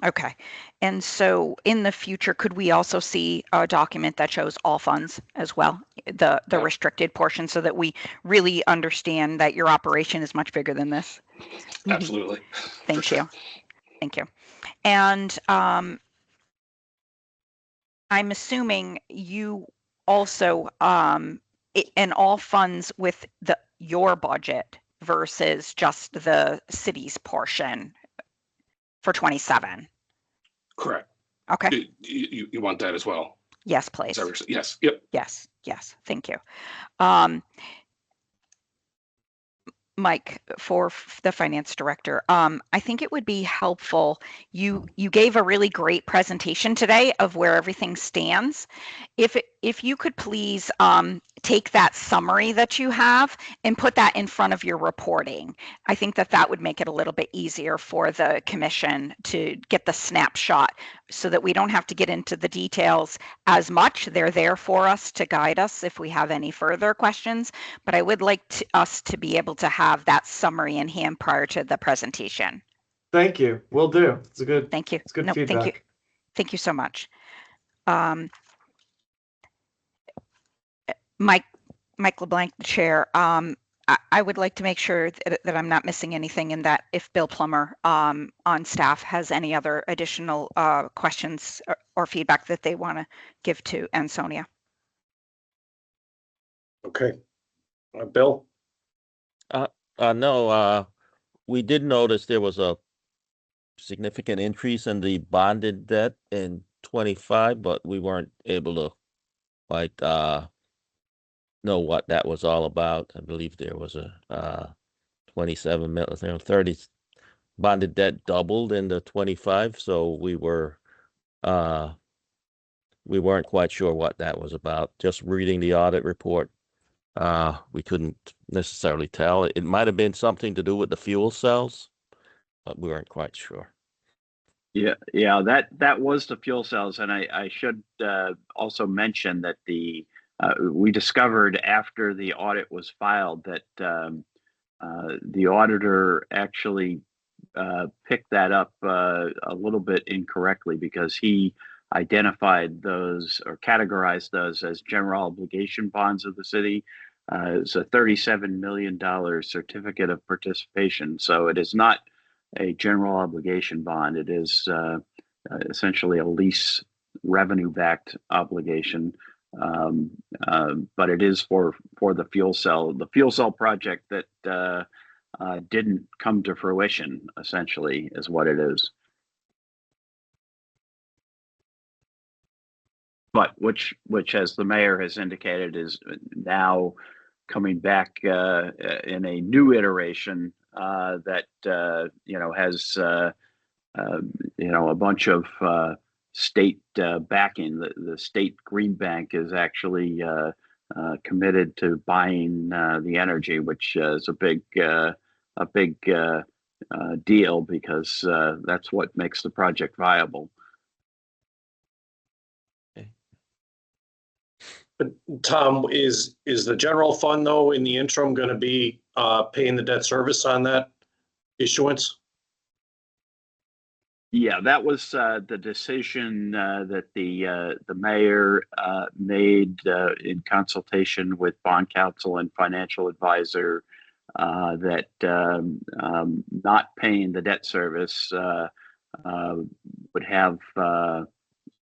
Okay. And so in the future, could we also see a document that shows all funds as well, the restricted portion, so that we really understand that your operation is much bigger than this? Absolutely. Thank you. Thank you. And I'm assuming you also in all funds with your budget versus just the city's portion for 27. Correct. Okay. You want that as well? Yes, please. Yes. Yep. Yes. Thank you. Mike, for the finance director, I think it would be helpful. You gave a really great presentation today of where everything stands. If you could please take that summary that you have and put that in front of your reporting, I think that would make it a little bit easier for the commission to get the snapshot, so that we don't have to get into the details as much. They're there for us to guide us if we have any further questions, but I would like us to be able to have that summary in hand prior to the presentation. Thank you. Will do. It's a good. Thank you. It's good No, feedback. Thank you. Thank you so much. Mike LeBlanc, the chair. I would like to make sure that I'm not missing anything, and that if Bill Plummer on staff has any other additional questions or feedback that they want to give to Ansonia. Okay. Bill? No, we did notice there was a significant increase in the bonded debt in 25, but we weren't able to quite know what that was all about. I believe there was a 27 million, 30 bonded debt doubled in the 25, so we weren't quite sure what that was about. Just reading the audit report, we couldn't necessarily tell. It might have been something to do with the fuel cells, but we weren't quite sure. Yeah, that was the fuel cells, and I should also mention that we discovered after the audit was filed that the auditor actually picked that up a little bit incorrectly, because he identified those or categorized those as general obligation bonds of the city. It's a $37 million certificate of participation. So it is not a general obligation bond. It is essentially a lease revenue-backed obligation. But it is for the fuel cell project that didn't come to fruition, essentially, is what it is. But which, as the mayor has indicated, is now coming back in a new iteration that has a bunch of state backing. The state green bank is actually committed to buying the energy, which is a big deal, because that's what makes the project viable. But Tom, is the general fund, though, in the interim going to be paying the debt service on that issuance? Yeah, that was the decision that the mayor made in consultation with bond counsel and financial advisor, that not paying the debt service would have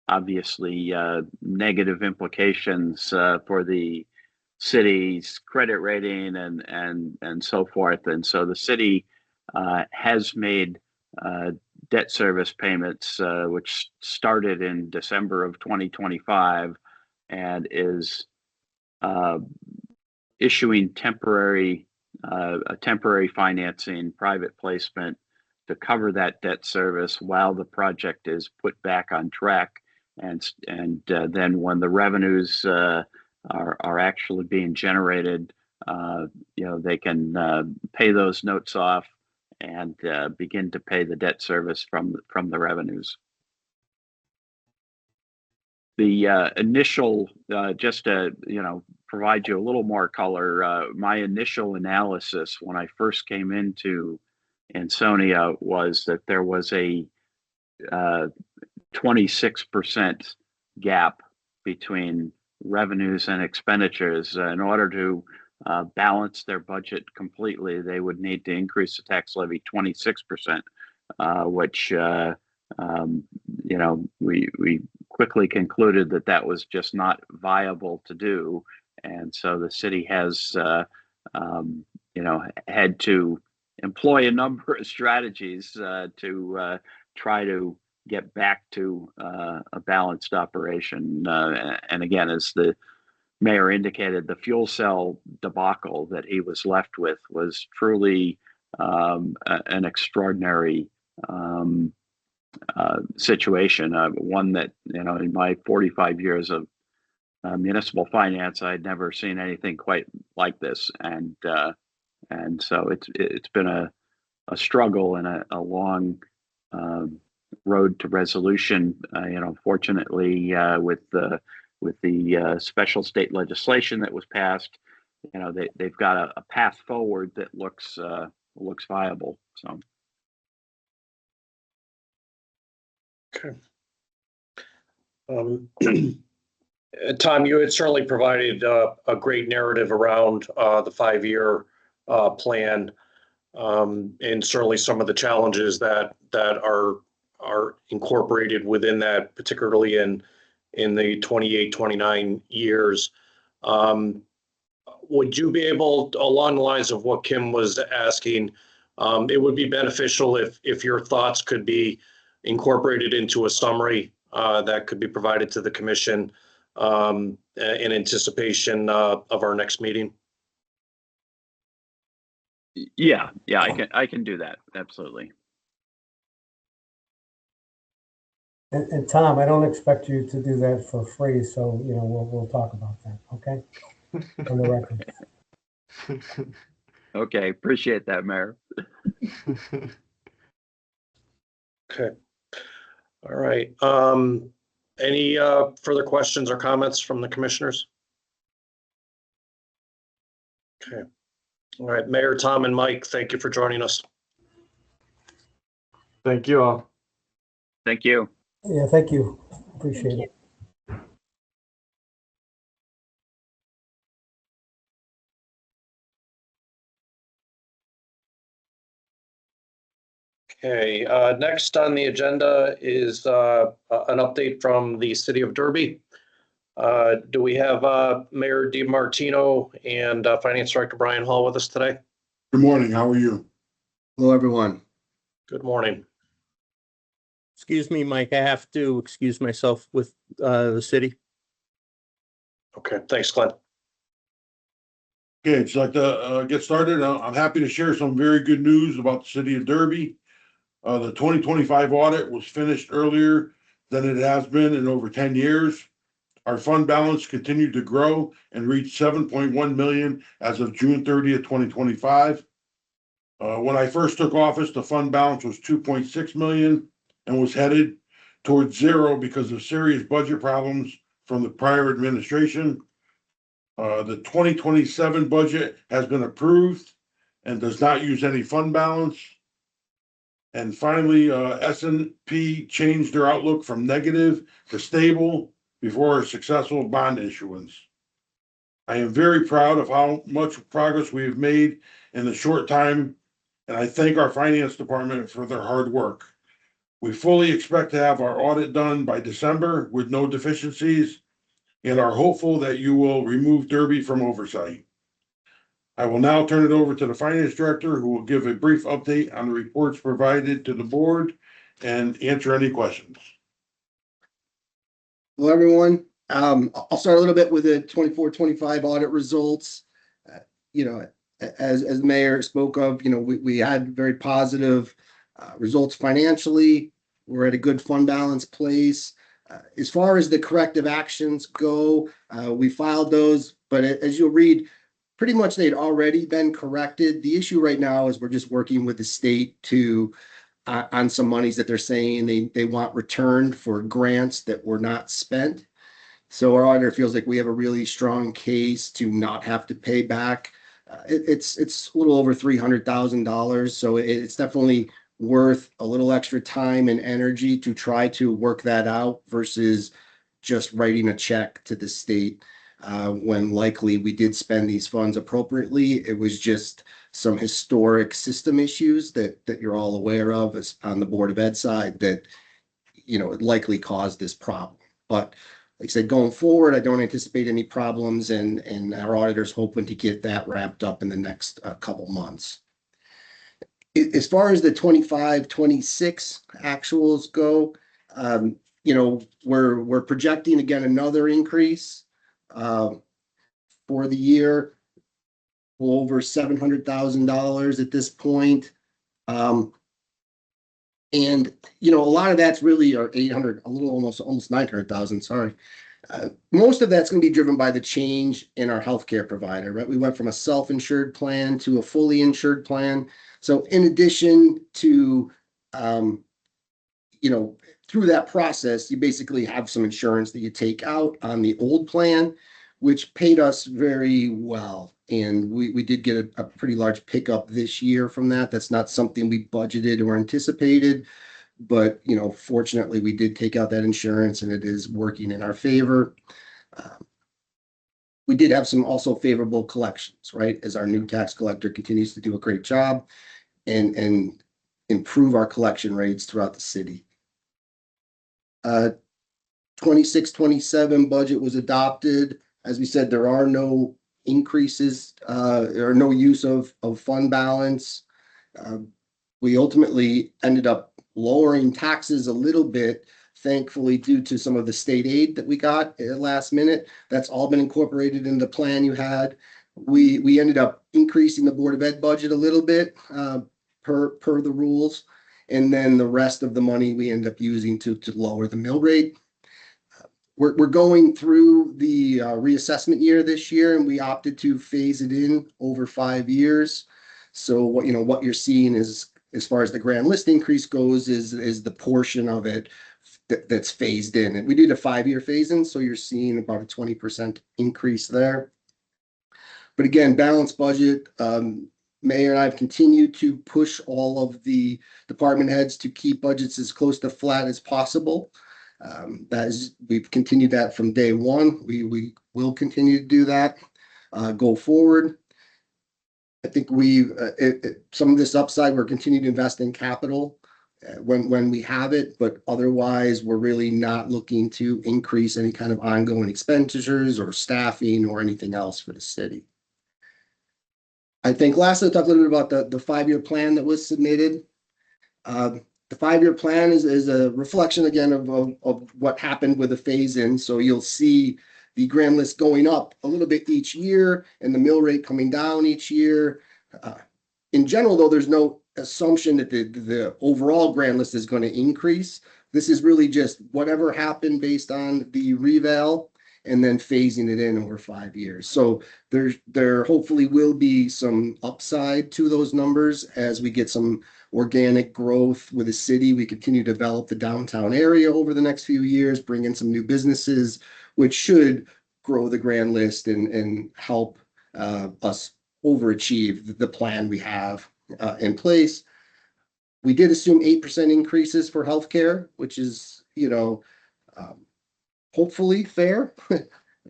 obviously negative implications for the city's credit rating and so forth. And so the city has made debt service payments, which started in December of 2025, and is issuing a temporary financing, private placement, to cover that debt service while the project is put back on track. And then when the revenues are actually being generated, they can pay those notes off and begin to pay the debt service from the revenues. The initial, just to provide you a little more color, my initial analysis when I first came into Ansonia was that there was a 26% gap between revenues and expenditures. In order to balance their budget completely, they would need to increase the tax levy 26%, which we quickly concluded that was just not viable to do. And so the city has had to employ a number of strategies to try to get back to a balanced operation. And again, as the mayor indicated, the fuel cell debacle that he was left with was truly an extraordinary situation, one that, in my 45 years of municipal finance, I'd never seen anything quite like this. And so it's been a struggle and a long road to resolution. Fortunately, with the special state legislation that was passed, they've got a path forward that looks viable. So. Okay. Tom, you had certainly provided a great narrative around the 5-year plan, and certainly some of the challenges that are incorporated within that, particularly in the 28, 29 years. Would you be able, along the lines of what Kim was asking, it would be beneficial if your thoughts could be incorporated into a summary that could be provided to the commission in anticipation of our next meeting? Yeah, I can do that. Absolutely. And Tom, I don't expect you to do that for free, so we'll talk about that, okay? On the record. Okay, appreciate that, Mayor. Okay. All right. Any further questions or comments from the commissioners? Okay. All right, Mayor, Tom, and Mike, thank you for joining us. Thank you all. Thank you. Yeah, thank you. Appreciate it. Okay, next on the agenda is an update from the city of Derby. Do we have Mayor DiMartino and Finance Director Brian Hall with us today? Good morning. How are you? Hello, everyone. Good morning. Excuse me, Mike, I have to excuse myself with the city. Okay, thanks, Glenn. Okay, just like to get started. I'm happy to share some very good news about the city of Derby. The 2025 audit was finished earlier than it has been in over 10 years. Our fund balance continued to grow and reached 7.1 million as of June 30th, 2025. When I first took office, the fund balance was 2.6 million and was headed towards zero because of serious budget problems from the prior administration. The 2027 budget has been approved and does not use any fund balance. And finally, S&P changed their outlook from negative to stable before a successful bond issuance. I am very proud of how much progress we have made in the short time, and I thank our finance department for their hard work. We fully expect to have our audit done by December with no deficiencies, and are hopeful that you will remove Derby from oversight. I will now turn it over to the finance director, who will give a brief update on the reports provided to the board and answer any questions. Hello, everyone. I'll start a little bit with the 24-25 audit results. As the mayor spoke of, we had very positive results financially. We're at a good fund balance place. As far as the corrective actions go, we filed those, but as you'll read, pretty much they'd already been corrected. The issue right now is we're just working with the state to on some monies that they're saying they want returned for grants that were not spent. So our auditor feels like we have a really strong case to not have to pay back. It's a little over $300,000, so it's definitely worth a little extra time and energy to try to work that out versus just writing a check to the state. When likely we did spend these funds appropriately. It was just some historic system issues that you're all aware of as on the Board of Ed side that, it likely caused this problem. But like I said, going forward, I don't anticipate any problems, and our auditor's hoping to get that wrapped up in the next couple months. As far as the 25-26 actuals go, we're projecting again another increase for the year, over $700,000 at this point. And a lot of that's really our 800, a little almost 900,000. Sorry. Most of that's going to be driven by the change in our healthcare provider, right? We went from a self-insured plan to a fully insured plan. So in addition to, through that process, you basically have some insurance that you take out on the old plan, which paid us very well. And we did get a pretty large pickup this year from that. That's not something we budgeted or anticipated, but fortunately we did take out that insurance and it is working in our favor. We did have some also favorable collections, right? As our new tax collector continues to do a great job and improve our collection rates throughout the city. 26-27 budget was adopted. As we said, there are no increases or no use of fund balance. We ultimately ended up lowering taxes a little bit, thankfully, due to some of the state aid that we got at last minute. That's all been incorporated in the plan you had. We ended up increasing the Board of Ed budget a little bit per the rules. And then the rest of the money we end up using to lower the mill rate. We're going through the reassessment year this year, and we opted to phase it in over 5 years. So what you're seeing is, as far as the grand list increase goes, is the portion of it that's phased in. And we did a 5-year phase in, so you're seeing about a 20% increase there. But again, balanced budget. Mayor and I have continued to push all of the department heads to keep budgets as close to flat as possible. We've continued that from day one. We will continue to do that go forward. I think some of this upside, we're continuing to invest in capital when we have it, but otherwise, we're really not looking to increase any kind of ongoing expenditures or staffing or anything else for the city. I think lastly, I'll talk a little bit about the 5-year plan that was submitted. The 5-year plan is a reflection again of what happened with the phase in. So you'll see the grand list going up a little bit each year and the mill rate coming down each year. In general, though, there's no assumption that the overall grand list is going to increase. This is really just whatever happened based on the reval and then phasing it in over 5 years. So there hopefully will be some upside to those numbers as we get some organic growth with the city. We continue to develop the downtown area over the next few years, bring in some new businesses, which should grow the grand list and help us overachieve the plan we have in place. We did assume 8% increases for healthcare, which is, hopefully fair.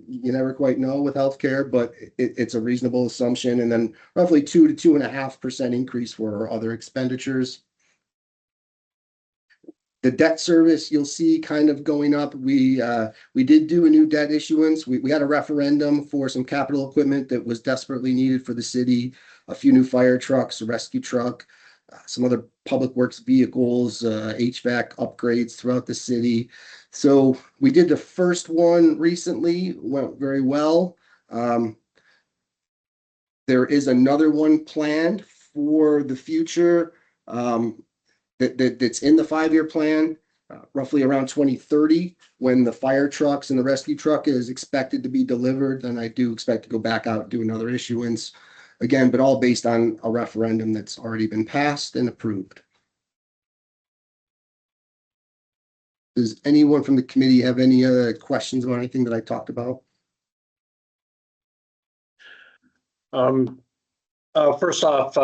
You never quite know with healthcare, but it's a reasonable assumption. And then roughly 2 to 2.5% increase for our other expenditures. The debt service you'll see kind of going up. We did do a new debt issuance. We had a referendum for some capital equipment that was desperately needed for the city. A few new fire trucks, a rescue truck, some other public works vehicles, HVAC upgrades throughout the city. So we did the first one recently, went very well. There is another one planned for the future. That's in the 5-year plan, roughly around 2030, when the fire trucks and the rescue truck is expected to be delivered. Then I do expect to go back out and do another issuance again, but all based on a referendum that's already been passed and approved. Does anyone from the committee have any other questions about anything that I talked about? First off,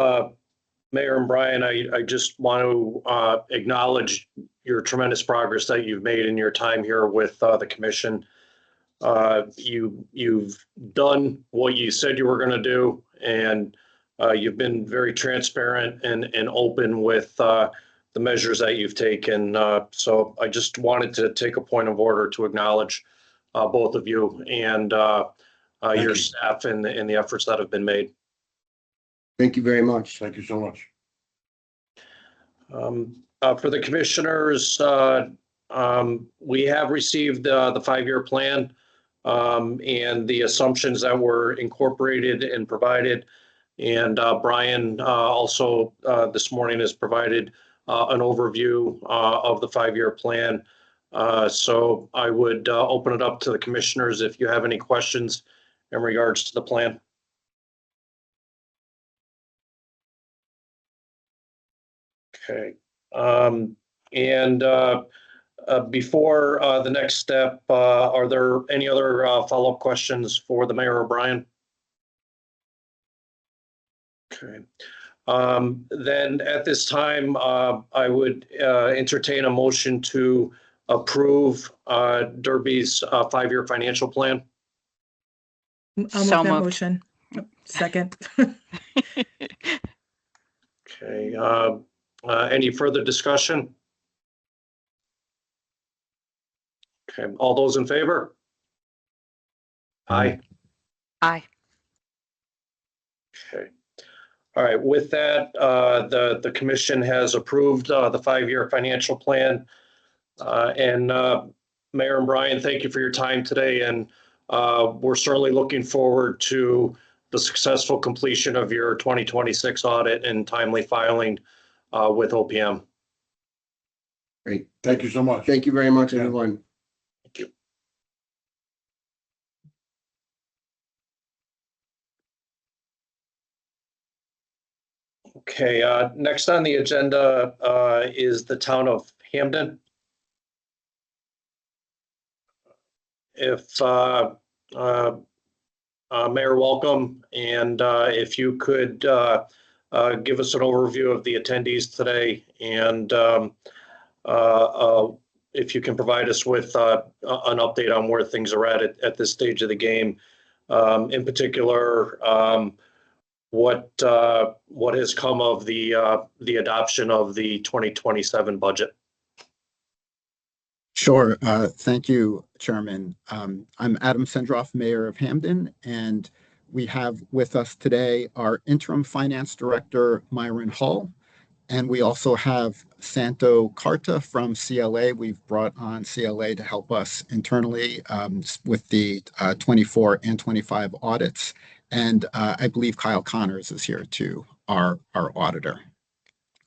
Mayor and Brian, I just want to acknowledge your tremendous progress that you've made in your time here with the commission. You've done what you said you were going to do, and you've been very transparent and open with the measures that you've taken. So I just wanted to take a point of order to acknowledge both of you and your staff and the efforts that have been made. Thank you very much. Thank you so much. For the commissioners, we have received the 5-year plan and the assumptions that were incorporated and provided. And Brian also this morning has provided an overview of the 5-year plan. So I would open it up to the commissioners if you have any questions in regards to the plan. Okay. Before the next step, are there any other follow-up questions for the Mayor O'Brien? Okay. Then at this time, I would entertain a motion to approve Derby's 5-year financial plan. I'll So make that moved. motion. Second. Okay. Any further discussion? Okay. All those in favor? Aye. Aye. Okay. All right. With that, the commission has approved the 5-year financial plan. Mayor and Brian, thank you for your time today. And we're certainly looking forward to the successful completion of your 2026 audit and timely filing with OPM. Great. Thank you so much. Thank you very much, everyone. Thank you. Okay, next on the agenda is the town of Hamden. If Mayor, welcome, and if you could give us an overview of the attendees today, and if you can provide us with an update on where things are at this stage of the game. In particular, what has come of the adoption of the 2027 budget. Sure. Thank you, Chairman. I'm Adam Sendroff, Mayor of Hamden, and we have with us today our Interim Finance Director, Myron Hull, and we also have Santo Carta from CLA. We've brought on CLA to help us internally with the 24 and 25 audits, and I believe Kyle Connors is here too, our auditor.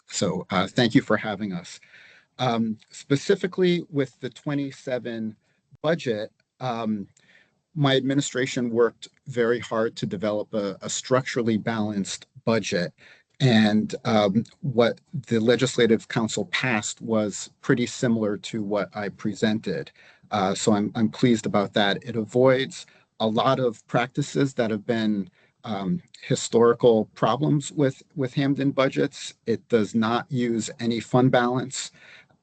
So thank you for having us. Specifically with the 27 budget, my administration worked very hard to develop a structurally balanced budget. And what the Legislative Council passed was pretty similar to what I presented. So I'm pleased about that. It avoids a lot of practices that have been historical problems with Hamden budgets. It does not use any fund balance.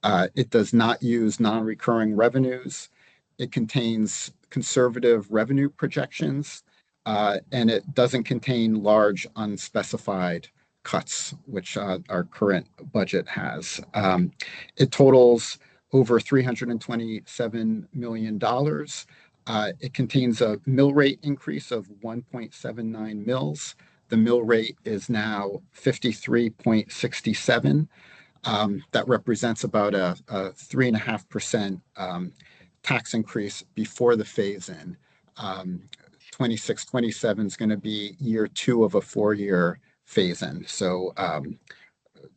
It does not use non-recurring revenues. It contains conservative revenue projections, and it doesn't contain large unspecified cuts, which our current budget has. It totals over $327 million. It contains a mill rate increase of 1.79 mils. The mill rate is now 53.67. That represents about a 3.5% tax increase before the phase-in. 26-27 is going to be year 2 of a 4-year phase-in. So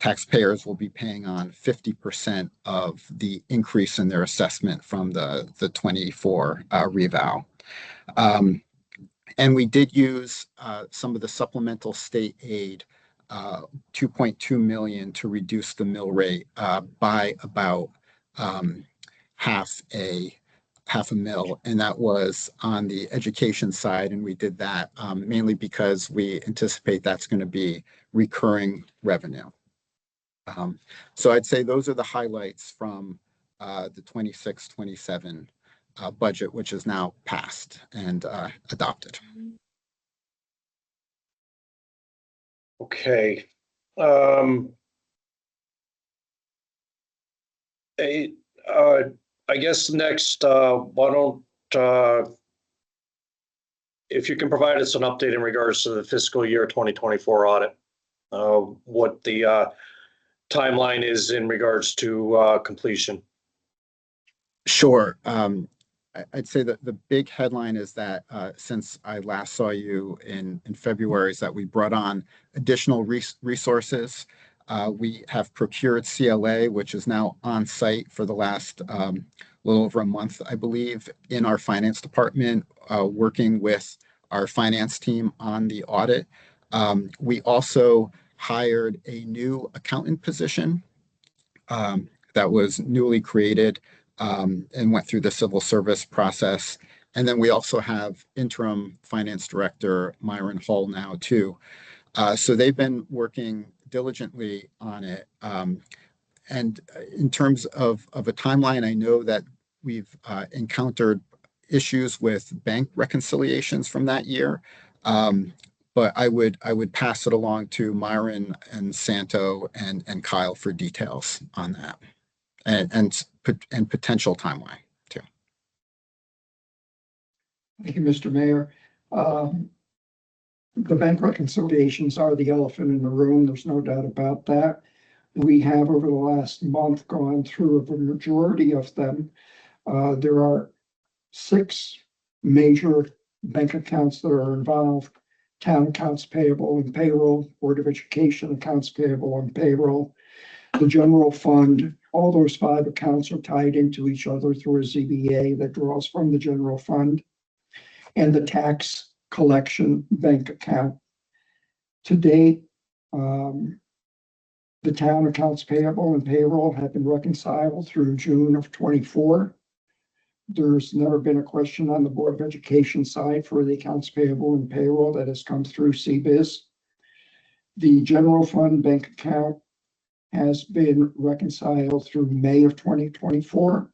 taxpayers will be paying on 50% of the increase in their assessment from the 24 revow. And we did use some of the supplemental state aid, $2.2 million, to reduce the mill rate by about half a mil, and that was on the education side, and we did that mainly because we anticipate that's going to be recurring revenue. So I'd say those are the highlights from the 26-27 budget, which is now passed and adopted. Okay. I guess next, why don't, if you can provide us an update in regards to the fiscal year 2024 audit, what the timeline is in regards to completion. Sure. I'd say that the big headline is that since I last saw you in February, is that we brought on additional resources. We have procured CLA, which is now on site for the last little over a month, I believe, in our finance department, working with our finance team on the audit. We also hired a new accountant position that was newly created and went through the civil service process. And then we also have interim finance director Myron Hull now too. So they've been working diligently on it. And in terms of a timeline, I know that we've encountered issues with bank reconciliations from that year. But I would pass it along to Myron and Santo and Kyle for details on that and potential timeline too. Thank you, Mr. Mayor. The bank reconciliations are the elephant in the room. There's no doubt about that. We have over the last month gone through a majority of them. There are 6 major bank accounts that are involved: town accounts payable and payroll, Board of Education accounts payable and payroll, the general fund. All those 5 accounts are tied into each other through a ZBA that draws from the general fund, and the tax collection bank account. To date, the town accounts payable and payroll have been reconciled through June of 24. There's never been a question on the Board of Education side for the accounts payable and payroll that has come through CBIZ. The general fund bank account has been reconciled through May of 2024,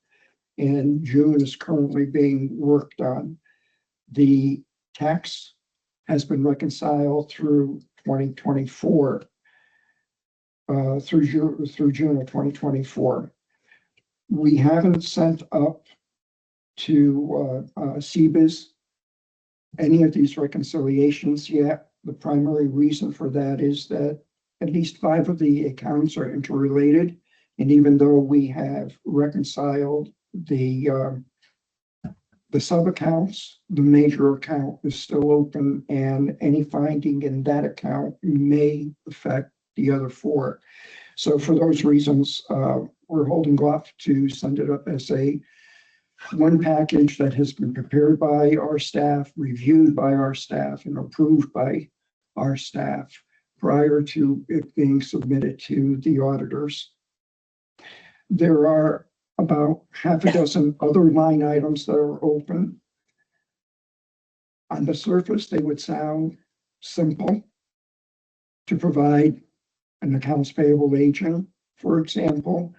and June is currently being worked on. The tax has been reconciled through 2024 through June of 2024. We haven't sent up to CBIZ any of these reconciliations yet. The primary reason for that is that at least 5 of the accounts are interrelated. And even though we have reconciled the sub-accounts, the major account is still open, and any finding in that account may affect the other 4. So for those reasons, we're holding off to send it up as one package that has been prepared by our staff, reviewed by our staff, and approved by our staff prior to it being submitted to the auditors. There are about half a dozen other line items that are open. On the surface, they would sound simple to provide an accounts payable agent. For example,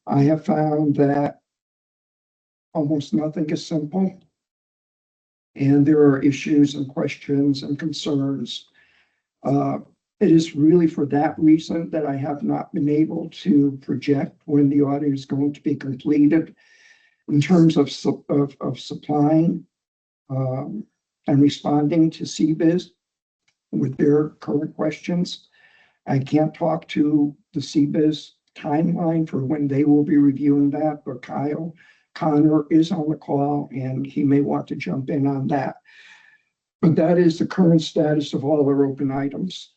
I have found that almost nothing is simple, and there are issues and questions and concerns. It is really for that reason that I have not been able to project when the audit is going to be completed. In terms of supplying and responding to CBIZ with their current questions, I can't talk to the CBIZ timeline for when they will be reviewing that, but Kyle Connor is on the call and he may want to jump in on that. But that is the current status of all our open items.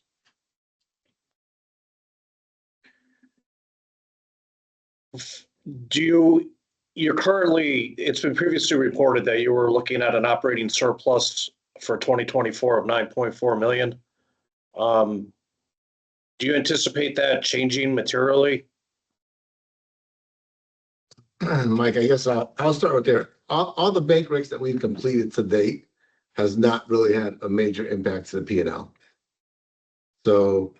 You're currently, it's been previously reported that you were looking at an operating surplus for 2024 of 9.4 million. Do you anticipate that changing materially? Mike, I guess I'll start with there. All the bank recs that we've completed to date has not really had a major impact to the P&L. So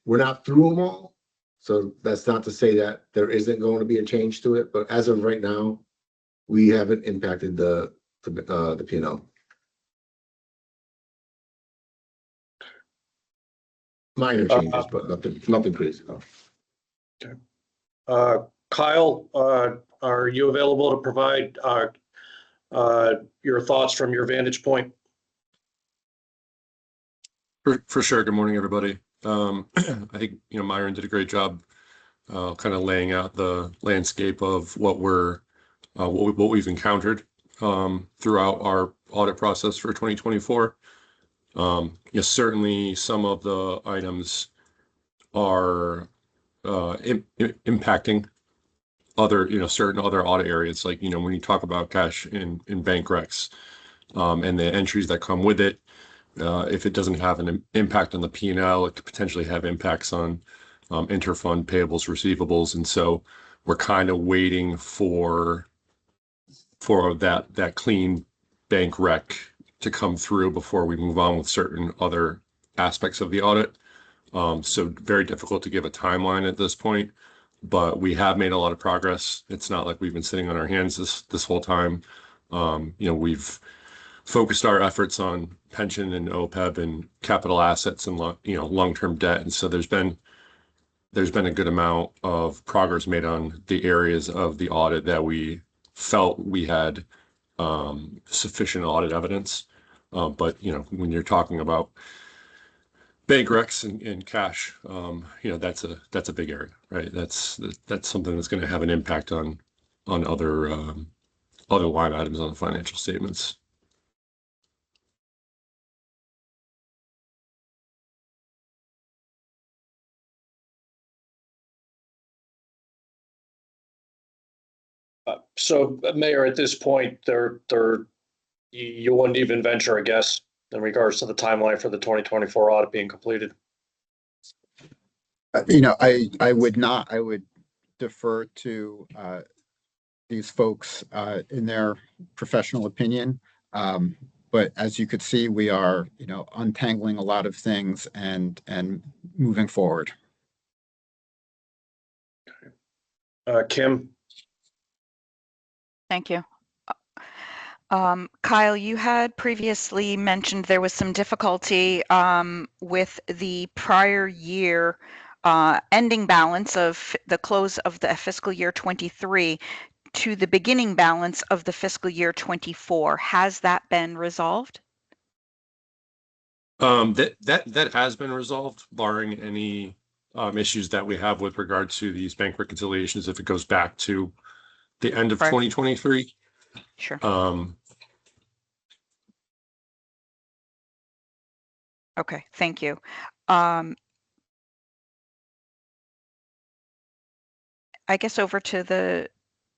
we're not through them all. So that's not to say that there isn't going to be a change to it, but as of right now, we haven't impacted the P&L. Minor changes, but nothing crazy. Okay. Kyle, are you available to provide your thoughts from your vantage point? For sure. Good morning, everybody. I think Myron did a great job kind of laying out the landscape of what we've encountered throughout our audit process for 2024. Yes, certainly some of the items are impacting other certain other audit areas, like when you talk about cash in bank recs and the entries that come with it. If it doesn't have an impact on the P&L, it could potentially have impacts on interfund payables, receivables. And so we're kind of waiting for that clean bank rec to come through before we move on with certain other aspects of the audit. So very difficult to give a timeline at this point, but we have made a lot of progress. It's not like we've been sitting on our hands this whole time. We've focused our efforts on pension and OPEB and capital assets and long-term debt. And so there's been a good amount of progress made on the areas of the audit that we felt we had sufficient audit evidence. But when you're talking about bank recs and cash, that's a big area, right? That's something that's going to have an impact on other line items on the financial statements. So, Mayor, at this point, you wouldn't even venture a guess in regards to the timeline for the 2024 audit being completed? I would not. I would defer to these folks in their professional opinion. But as you could see, we are, untangling a lot of things and moving forward. Kim? Thank you. Kyle, you had previously mentioned there was some difficulty with the prior year ending balance of the close of the fiscal year 23 to the beginning balance of the fiscal year 24. Has that been resolved? That has been resolved, barring any issues that we have with regard to these bank reconciliations. If it goes back to the end of Correct. 2023. Sure. Okay, thank you. I guess over to the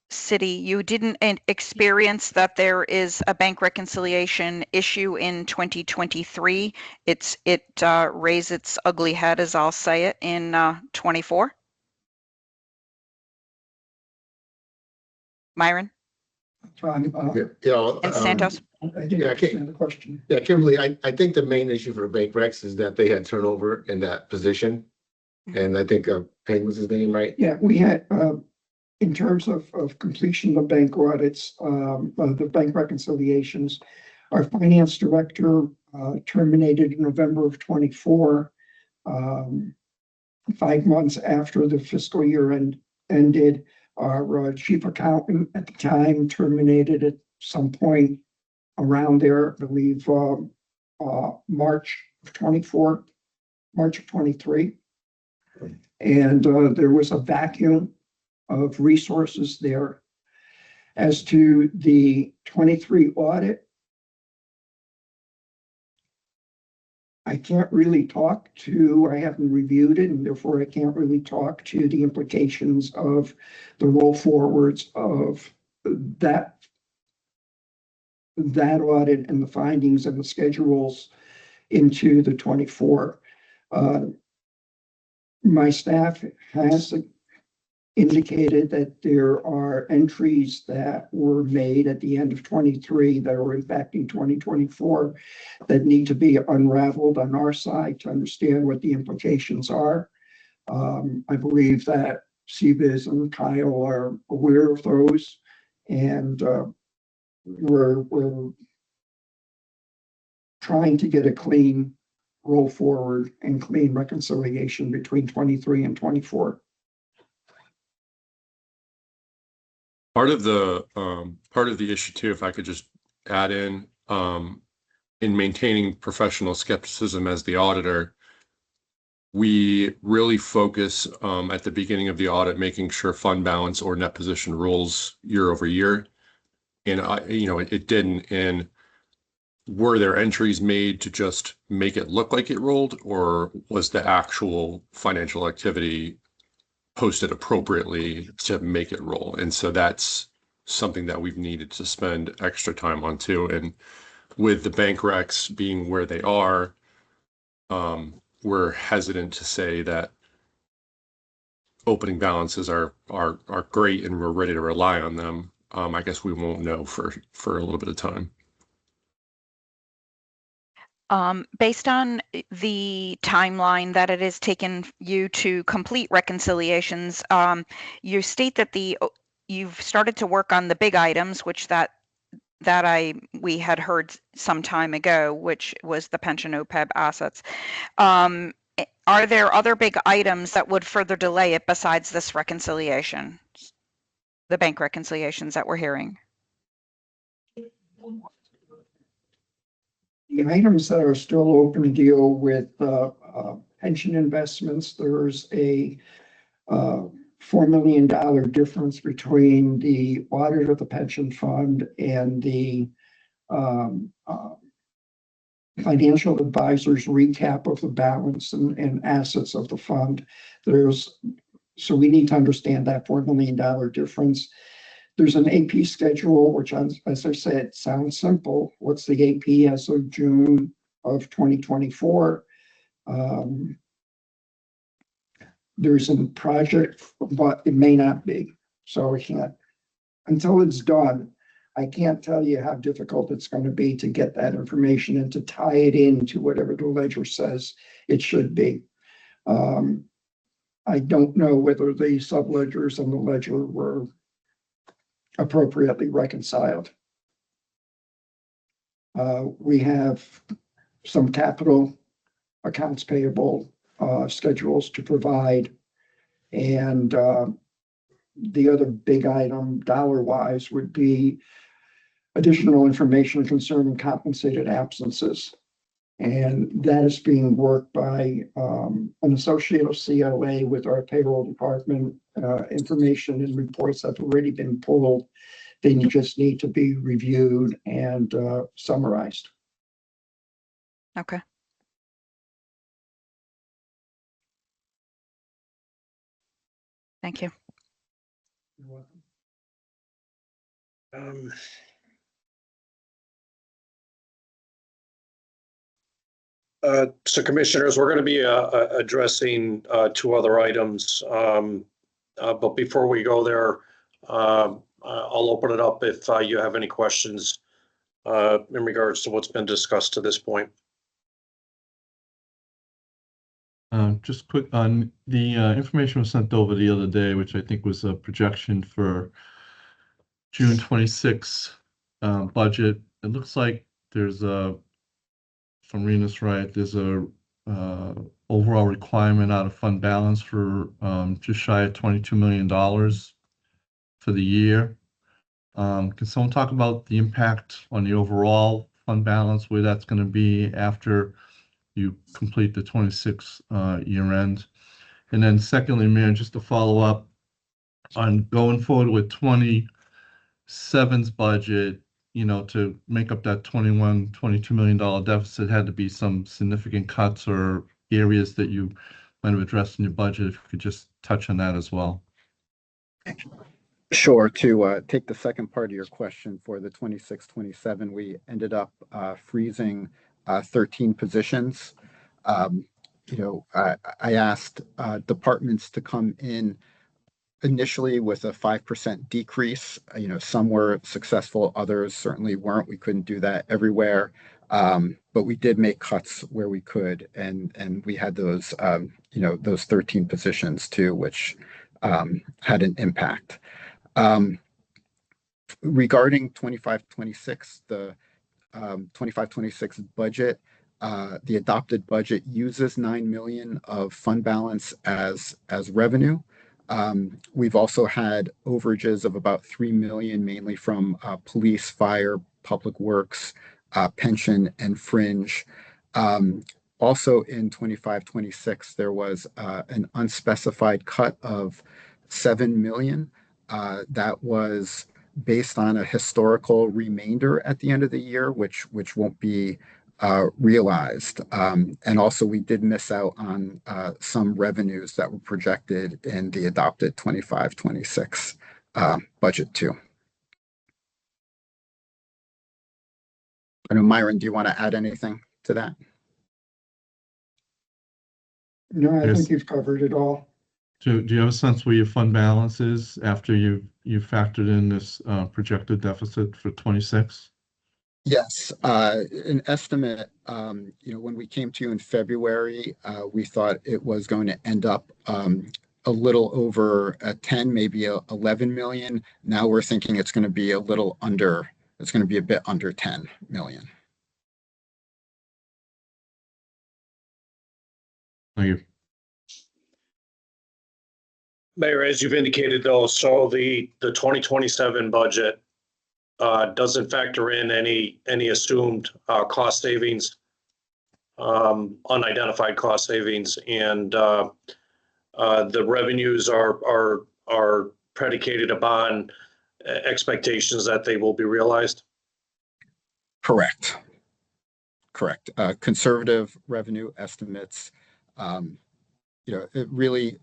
city, you didn't experience that there is a bank reconciliation issue in 2023. It raised its ugly head, as I'll say it, in 24. Myron and Santos. I understand the question. Yeah, Kimberly, I think the main issue for bank recs is that they had turnover in that position. And I think Payne was his name, right? Yeah, we had, in terms of completion of bank audits, the bank reconciliations, our finance director terminated in November of 24, 5 months after the fiscal year ended. Our chief accountant at the time terminated at some point around there, I believe, March of 24, March of 23. And there was a vacuum of resources there. As to the 23 audit, I can't really talk to, I haven't reviewed it, and therefore I can't really talk to the implications of the roll forwards of that audit and the findings and the schedules into the 24. My staff has indicated that there are entries that were made at the end of 23 that are impacting 2024 that need to be unraveled on our side to understand what the implications are. I believe that CBIZ and Kyle are aware of those, and we're trying to get a clean roll forward and clean reconciliation between 23 and 24. Part of the issue too, if I could just add in maintaining professional skepticism as the auditor, we really focus at the beginning of the audit, making sure fund balance or net position rolls year over year. And it didn't. And were there entries made to just make it look like it rolled, or was the actual financial activity posted appropriately to make it roll? And so that's something that we've needed to spend extra time on too. And with the bank recs being where they are, we're hesitant to say that opening balances are great and we're ready to rely on them. I guess we won't know for a little bit of time. Based on the timeline that it has taken you to complete reconciliations, you state that you've started to work on the big items, which we had heard some time ago, which was the pension OPEB assets. Are there other big items that would further delay it besides this reconciliation, the bank reconciliations that we're hearing? The items that are still open deal with pension investments. There's a $4 million difference between the audit of the pension fund and the financial advisor's recap of the balance and assets of the fund. So we need to understand that $4 million difference. There's an AP schedule, which, as I said, sounds simple. What's the AP as of June of 2024? There's a project, but it may not be. So I can't, until it's done, I can't tell you how difficult it's going to be to get that information and to tie it into whatever the ledger says it should be. I don't know whether the subledgers and the ledger were appropriately reconciled. We have some capital accounts payable schedules to provide. And the other big item dollar-wise would be additional information concerning compensated absences. And that is being worked by an associate of CLA with our payroll department. Information and reports have already been pulled. They just need to be reviewed and summarized. Okay. Thank you. You're welcome. So commissioners, we're going to be addressing two other items. But before we go there, I'll open it up if you have any questions in regards to what's been discussed to this point. Just quick on the information was sent over the other day, which I think was a projection for June 26 budget. It looks like there's a, if I'm reading this right, there's a overall requirement out of fund balance for just shy of $22 million for the year. Can someone talk about the impact on the overall fund balance, where that's going to be after you complete the 26 year end? And then secondly, Mayor, just to follow up on going forward with 27's budget, you know, to make up that $22 million deficit, had to be some significant cuts or areas that you might have addressed in your budget. If you could just touch on that as well. Sure. To take the second part of your question, for the 26-27, we ended up freezing 13 positions. I asked departments to come in initially with a 5% decrease. Some were successful, others certainly weren't. We couldn't do that everywhere, but we did make cuts where we could, and we had those 13 positions too, which had an impact. Regarding 25-26, the 25-26 budget, the adopted budget uses $9 million of fund balance as revenue. We've also had overages of about $3 million, mainly from police, fire, public works, pension, and fringe. Also in 25-26, there was an unspecified cut of $7 million. That was based on a historical remainder at the end of the year, which won't be realized. And also we did miss out on some revenues that were projected in the adopted 25-26 budget too. I know, Myron, do you want to add anything to that? No, I think you've covered it all. Do you have a sense where your fund balance is after you factored in this projected deficit for 26? Yes, an estimate, when we came to you in February, we thought it was going to end up a little over 10, maybe 11 million. Now we're thinking it's going to be a bit under 10 million. Thank you. Mayor, as you've indicated though, so the 2027 budget doesn't factor in any assumed cost savings, unidentified cost savings, and the revenues are predicated upon expectations that they will be realized. Correct. Conservative revenue estimates. It really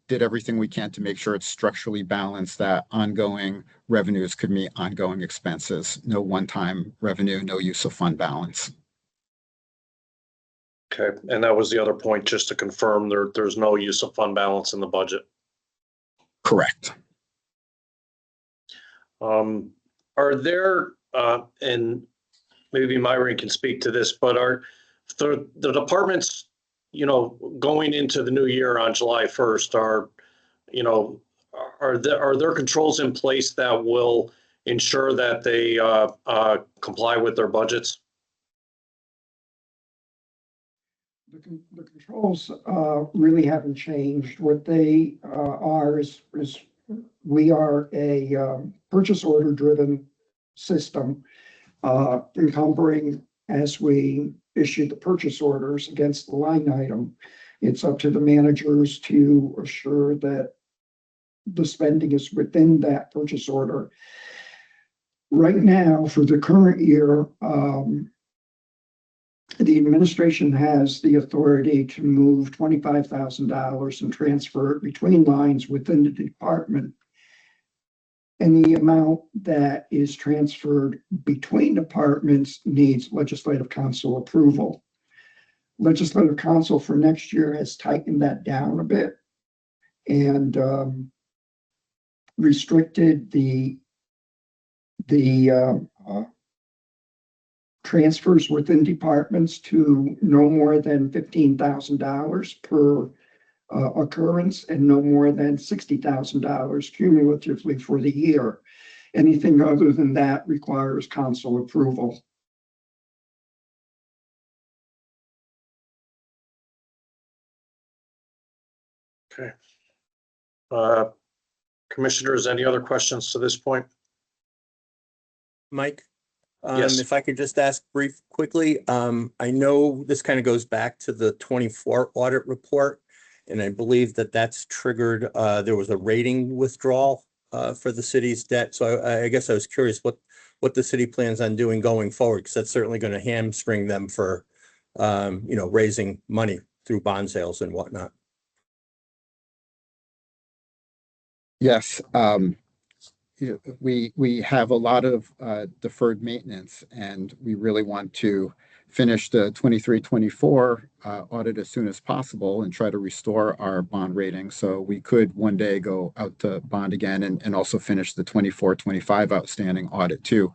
did everything we can to make sure it's structurally balanced, that ongoing revenues could meet ongoing expenses. No one-time revenue, no use of fund balance. Okay, and that was the other point, just to confirm, there's no use of fund balance in the budget. Correct. Are there, and maybe Myron can speak to this, but are the departments, going into the new year on July 1st, are there controls in place that will ensure that they comply with their budgets? The controls really haven't changed. What they are is we are a purchase order driven system, encumbering as we issue the purchase orders against the line item. It's up to the managers to assure that the spending is within that purchase order. Right now, for the current year, the administration has the authority to move $25,000 and transfer it between lines within the department. And the amount that is transferred between departments needs legislative council approval. Legislative council for next year has tightened that down a bit and restricted the transfers within departments to no more than $15,000 per occurrence and no more than $60,000 cumulatively for the year. Anything other than that requires council approval. Okay. Commissioners, any other questions to this point? Mike? Yes. If I could just ask quickly, I know this kind of goes back to the 24 audit report, and I believe that that's triggered, there was a rating withdrawal for the city's debt. So I guess I was curious what the city plans on doing going forward, because that's certainly going to hamstring them for, raising money through bond sales and whatnot. Yes, we have a lot of deferred maintenance, and we really want to finish the 23-24 audit as soon as possible and try to restore our bond rating. So we could one day go out to bond again and also finish the 24-25 outstanding audit too.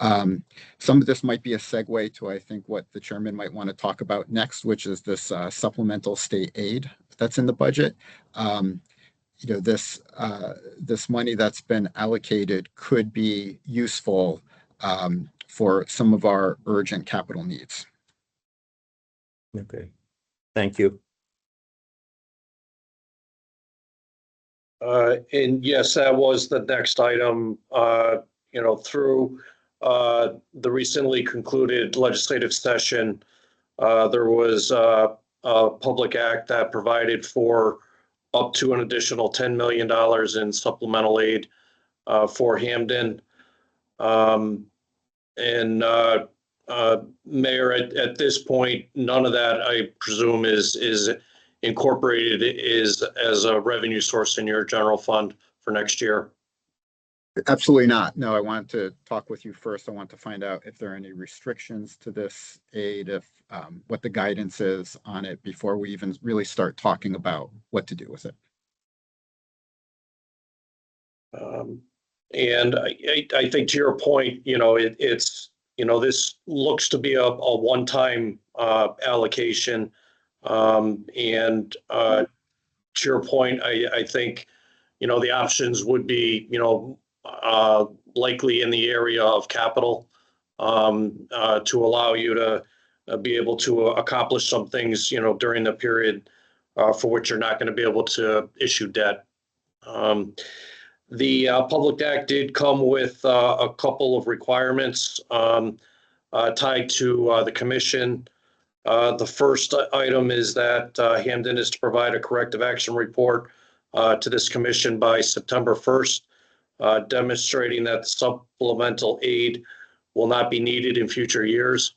Some of this might be a segue to, I think, what the chairman might want to talk about next, which is this supplemental state aid that's in the budget. This money that's been allocated could be useful for some of our urgent capital needs. Okay, thank you. And yes, that was the next item. Through the recently concluded legislative session, there was a public act that provided for up to an additional $10 million in supplemental aid for Hamden. Mayor, at this point, none of that, I presume, is incorporated as a revenue source in your general fund for next year. Absolutely not. No, I wanted to talk with you first. I want to find out if there are any restrictions to this aid, if what the guidance is on it before we even really start talking about what to do with it. And I think to your point, it's this looks to be a one-time allocation. And to your point, I think the options would be likely in the area of capital to allow you to be able to accomplish some things during the period for which you're not going to be able to issue debt. The Public Act did come with a couple of requirements tied to the commission. The first item is that Hamden is to provide a corrective action report to this commission by September 1st, demonstrating that supplemental aid will not be needed in future years.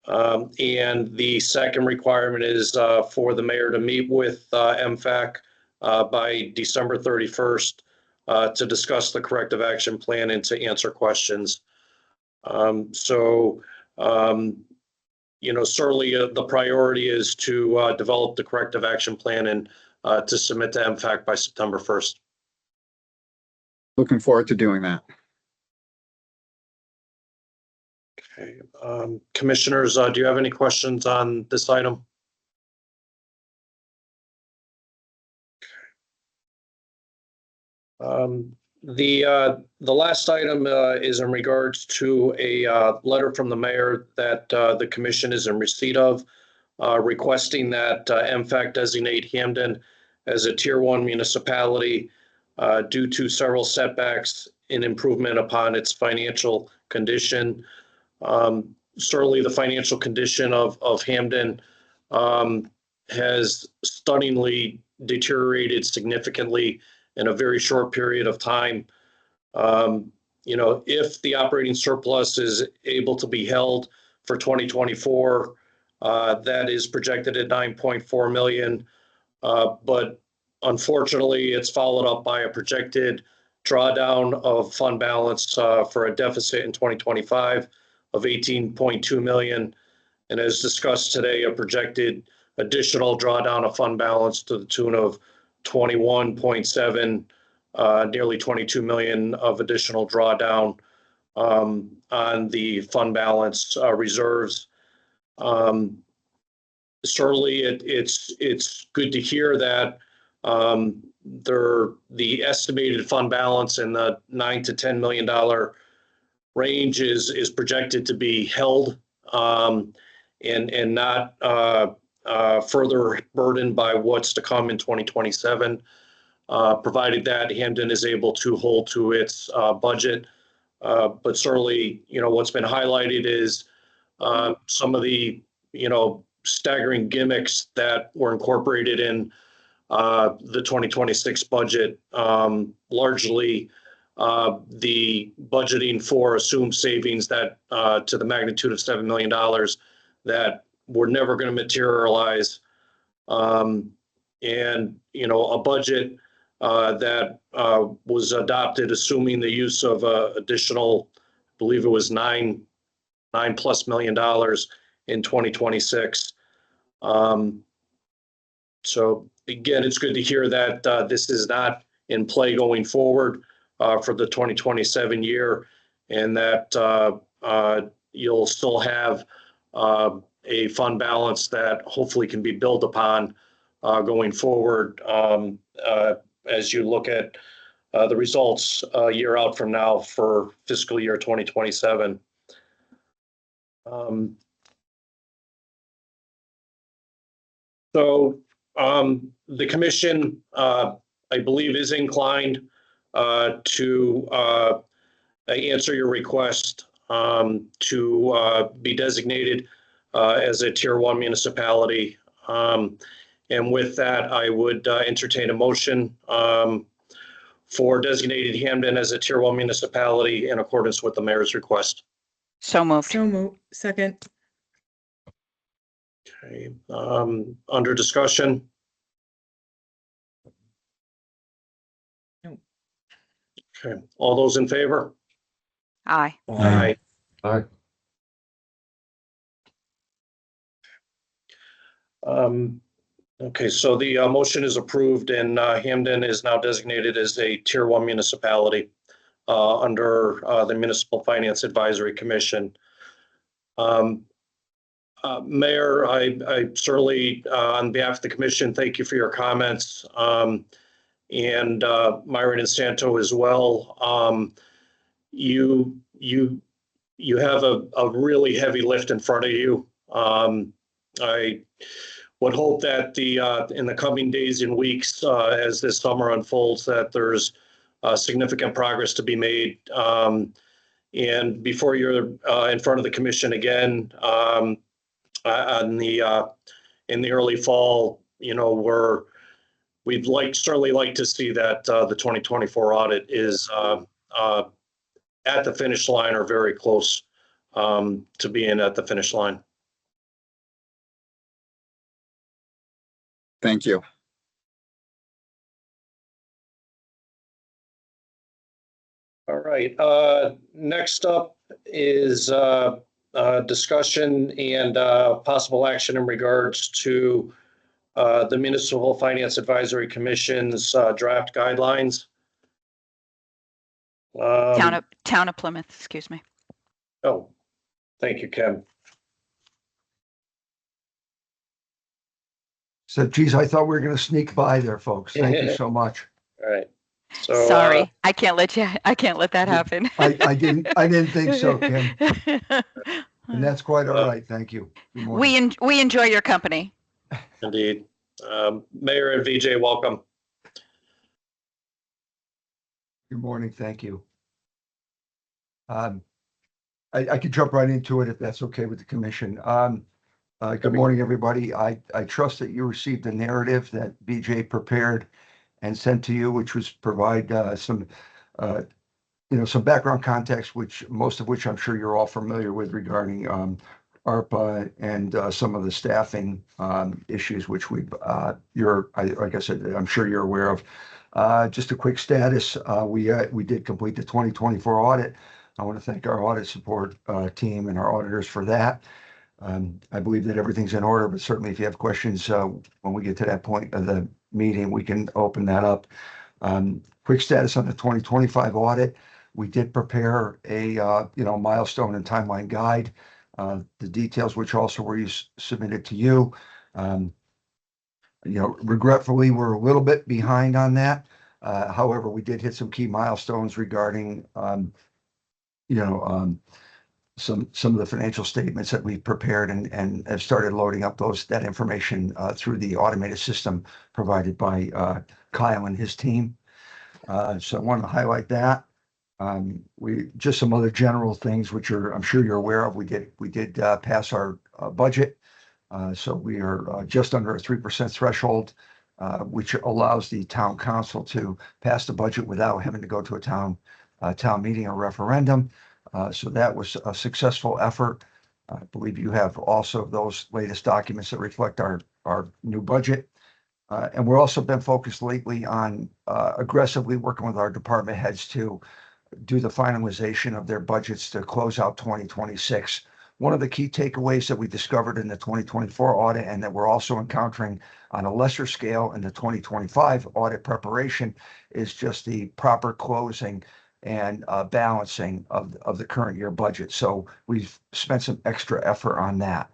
And the second requirement is for the mayor to meet with MFAC by December 31st to discuss the corrective action plan and to answer questions. Certainly the priority is to develop the corrective action plan and to submit to MFAC by September 1st. Looking forward to doing that. Okay. Commissioners, do you have any questions on this item? The last item is in regards to a letter from the mayor that the commission is in receipt of. requesting that MFAC designate Hamden as a Tier 1 municipality due to several setbacks in improvement upon its financial condition. Certainly, the financial condition of Hamden has stunningly deteriorated significantly in a very short period of time. If the operating surplus is able to be held for 2024, that is projected at 9.4 million. But unfortunately, it's followed up by a projected drawdown of fund balance for a deficit in 2025 of 18.2 million. And as discussed today, a projected additional drawdown of fund balance to the tune of 21.7, nearly 22 million of additional drawdown on the fund balance reserves. Certainly, it's good to hear that the estimated fund balance in the $9 to $10 million range is projected to be held and not further burdened by what's to come in 2027, provided that Hamden is able to hold to its budget. But certainly, what's been highlighted is some of the, staggering gimmicks that were incorporated in the 2026 budget, largely the budgeting for assumed savings that to the magnitude of $7 million that were never going to materialize. And, a budget that was adopted assuming the use of additional, I believe it was $9+ million in 2026. So again, it's good to hear that this is not in play going forward for the 2027 year, and that you'll still have a fund balance that hopefully can be built upon going forward as you look at the results a year out from now for fiscal year 2027. So the commission, I believe, is inclined to answer your request to be designated as a Tier 1 municipality. And with that, I would entertain a motion for designating Hamden as a Tier 1 municipality in accordance with the mayor's request. So moved. So moved. Second. Okay, under discussion? No. Okay, all those in favor? Aye. Aye. Aye. Okay, so the motion is approved and Hamden is now designated as a Tier 1 municipality under the Municipal Finance Advisory Commission. Mayor, I certainly, on behalf of the commission, thank you for your comments. And Myron and Santo as well. You have a really heavy lift in front of you. I would hope that in the coming days and weeks, as this summer unfolds, that there's significant progress to be made. And before you're in front of the commission again, in the early fall, we'd certainly like to see that the 2024 audit is at the finish line or very close to being at the finish line. Thank you. All right. Next up is discussion and possible action in regards to the Municipal Finance Advisory Commission's draft guidelines. Town of Plymouth, excuse me. Oh, thank you, Kim. So, geez, I thought we were going to sneak by there, folks. Thank you so much. All right. So, sorry, I can't let that happen. I didn't think so, Kim. And that's quite all right. Thank you. Good morning. We enjoy your company. Indeed. Mayor and VJ, welcome. Good morning. Thank you. I could jump right into it if that's okay with the commission. Good morning, everybody. I trust that you received the narrative that BJ prepared and sent to you, which was provide some background context, which most of which I'm sure you're all familiar with regarding ARPA and some of the staffing issues, which like I said, I'm sure you're aware of. Just a quick status: we did complete the 2024 audit. I want to thank our audit support team and our auditors for that. I believe that everything's in order, but certainly if you have questions when we get to that point of the meeting, we can open that up. Quick status on the 2025 audit. We did prepare a milestone and timeline guide. The details, which also were submitted to you. Regretfully, we're a little bit behind on that. However, we did hit some key milestones regarding some of the financial statements that we prepared and have started loading up that information through the automated system provided by Kyle and his team. So I wanted to highlight that. We just some other general things which I'm sure you're aware of. We did pass our budget, so we are just under a 3% threshold, which allows the town council to pass the budget without having to go to a town meeting or referendum. So that was a successful effort. I believe you have also those latest documents that reflect our new budget. And we're also been focused lately on aggressively working with our department heads to do the finalization of their budgets to close out 2026. One of the key takeaways that we discovered in the 2024 audit and that we're also encountering on a lesser scale in the 2025 audit preparation is just the proper closing and balancing of the current year budget. So we've spent some extra effort on that.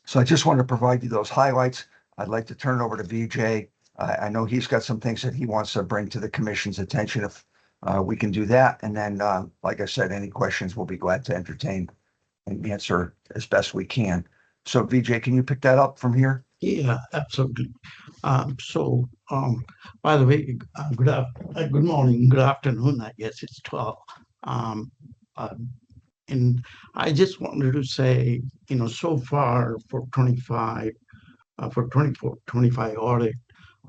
So I just wanted to provide you those highlights. I'd like to turn it over to VJ. I know he's got some things that he wants to bring to the commission's attention if we can do that. And then, like I said, any questions we'll be glad to entertain and answer as best we can. So VJ, can you pick that up from here? Yeah, absolutely. By the way, good morning, good afternoon. I guess it's 12. And I just wanted to say, so far for 24, 25 audit,